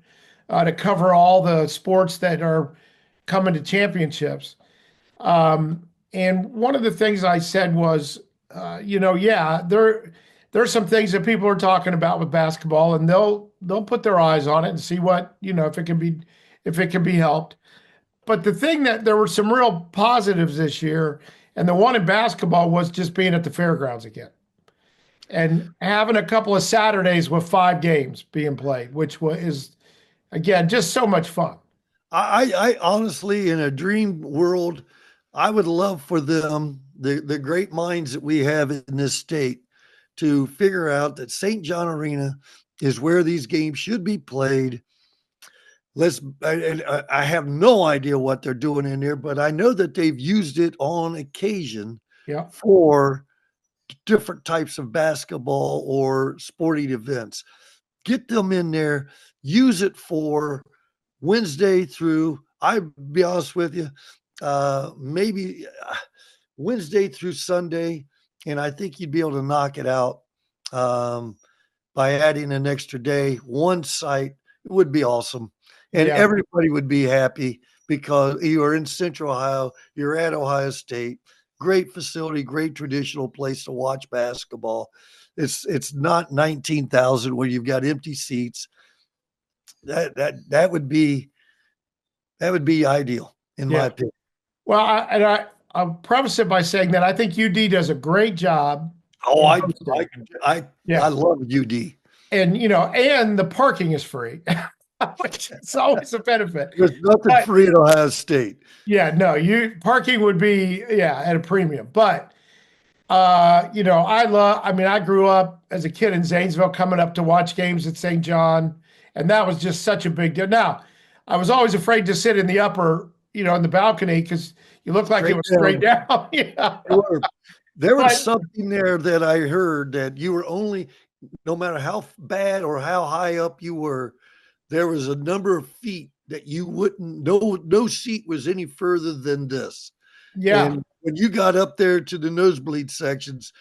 to cover all the sports that are coming to championships. And one of the things I said was, you know, yeah, there's some things that people are talking about with basketball, and they'll put their eyes on it and see what, you know, if it can be helped. But the thing that there were some real positives this year, and the one in basketball was just being at the fairgrounds again and having a couple of Saturdays with 5 games being played, which is, again, just so much fun. I honestly, in a dream world, I would love for them, the great minds that we have in this state, to figure out that St. John Arena is where these games should be played. I have no idea what they're doing in there, but I know that they've used it on occasion for different types of basketball or sporting events. Get them in there, use it for Wednesday through, I'll be honest with you, maybe Wednesday through Sunday, and I think you'd be able to knock it out by adding an extra day, one site. It would be awesome. And everybody would be happy because you are in Central Ohio, you're at Ohio State, great facility, great traditional place to watch basketball. It's not 19,000 where you've got empty seats. That would be ideal in my opinion. Well, I'll preface it by saying that I think UD does a great job. Oh, I love UD. And, you know, and the parking is free. Which is always a benefit. There's nothing free at Ohio State. Yeah, no, parking would be at a premium. But you know, I grew up as a kid in Zanesville coming up to watch games at St. John, and that was just such a big deal. Now, I was always afraid to sit in the upper, you know, in the balcony, because you looked like it was straight down. There was something there that I heard that you were only, no matter how bad or how high up you were, there was a number of feet that you wouldn't, no seat was any further than this. Yeah. And when you got up there to the nosebleed sections,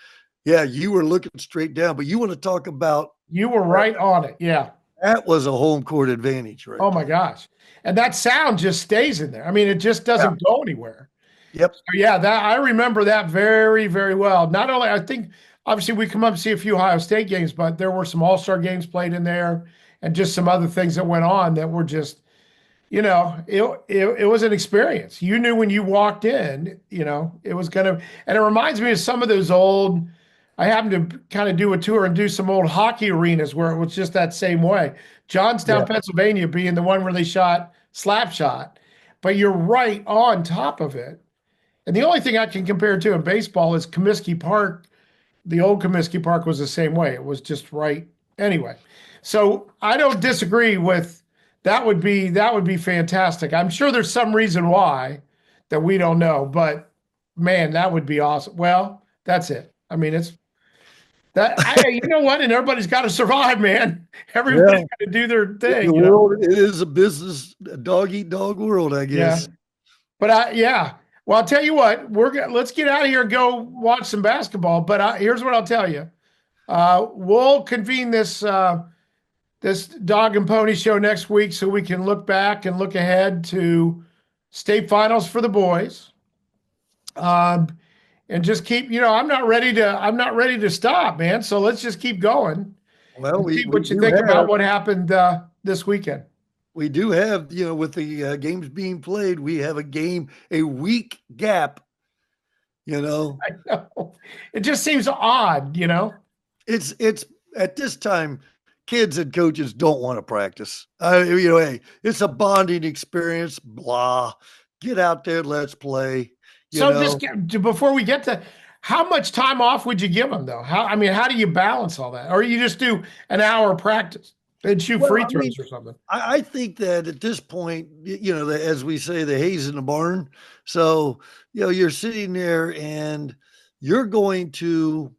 you were looking straight down. But you want to talk about. You were right on it. Yeah. That was a home court advantage, right? Oh, my gosh. And that sound just stays in there. I mean, it just doesn't go anywhere. Yep. So, I remember that very, very well. Not only, I think, obviously, we come up and see a few Ohio State games, but there were some all-star games played in there, and just some other things that went on that were just, you know, it was an experience. You knew when you walked in, you know, it was and it reminds me of some of those old, I happened to kind of do a tour and do some old hockey arenas where it was just that same way. Johnstown, Pennsylvania being the one where they shot slap shot, but you're right on top of it. And the only thing I can compare to in baseball is Comiskey Park. The old Comiskey Park was the same way. It was just right. Anyway, so I don't disagree with that. Would be fantastic. I'm sure there's some reason why that we don't know, but man, that would be awesome. Well, that's it. I mean, it's that. You know what? And everybody's got to survive, man. Everybody's got to do their thing. It is a business, a dog eat dog world, I guess. Yeah. But Well, I'll tell you what, let's get out of here and go watch some basketball. But here's what I'll tell you. We'll convene this dog and pony show next week so we can look back and look ahead to state finals for the boys. And just keep, I'm not ready to stop, man. So let's just keep going. Well, See what you think about what happened this weekend. We do have, with the games being played, we have a week gap, I know. It just seems odd, It's at this time, kids and coaches don't want to practice. Hey, it's a bonding experience, blah. Get out there, let's play. Before we get to, how much time off would you give them, though? How do you balance all that? Or you just do an hour of practice and shoot free throws or something? I think that at this point, as we say, the hay's in the barn. So, you're sitting there and you're going to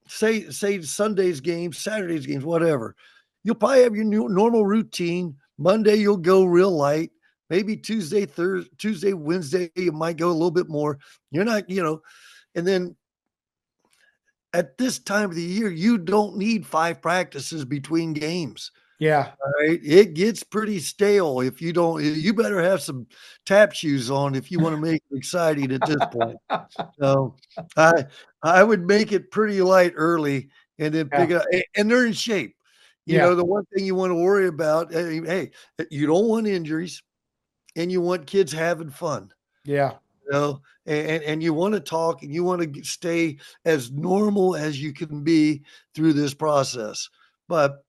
say Sunday's games, Saturday's games, whatever. You'll probably have your normal routine. Monday, you'll go real light. Maybe Tuesday, Wednesday, you might go a little bit more. You're not, and then at this time of the year, you don't need 5 practices between games. Yeah. All right. It gets pretty stale if you don't. You better have some tap shoes on if you want to make it exciting at this point. So I would make it pretty light early and then pick it up. And they're in shape. The one thing you want to worry about, hey, you don't want injuries and you want kids having fun. Yeah. And you want to talk and you want to stay as normal as you can be through this process. But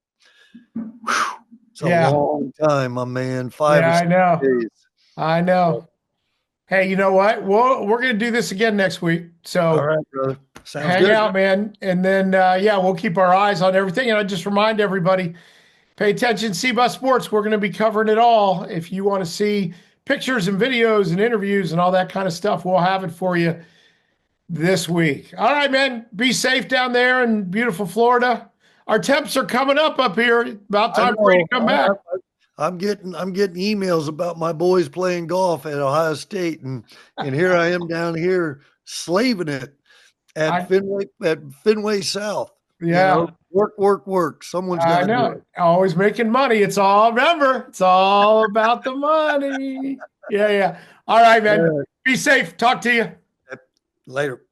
it's a long time, my man. 5 or 6 days. I know. Hey, you know what? We're going to do this again next week. So all right, brother. Sounds hang good. out, man. And then, we'll keep our eyes on everything. And I just remind everybody, pay attention, CBUS Sports. We're going to be covering it all. If you want to see pictures and videos and interviews and all that kind of stuff, we'll have it for you this week. All right, man. Be safe down there in beautiful Florida. Our temps are coming up here. About time for you to come back. I'm getting emails about my boys playing golf at Ohio State, and here I am down here slaving it at Fenway South. Yeah. Work. Someone's got to do it. Always making money. It's all about the money. Yeah. All right, man. Be safe. Talk to you later.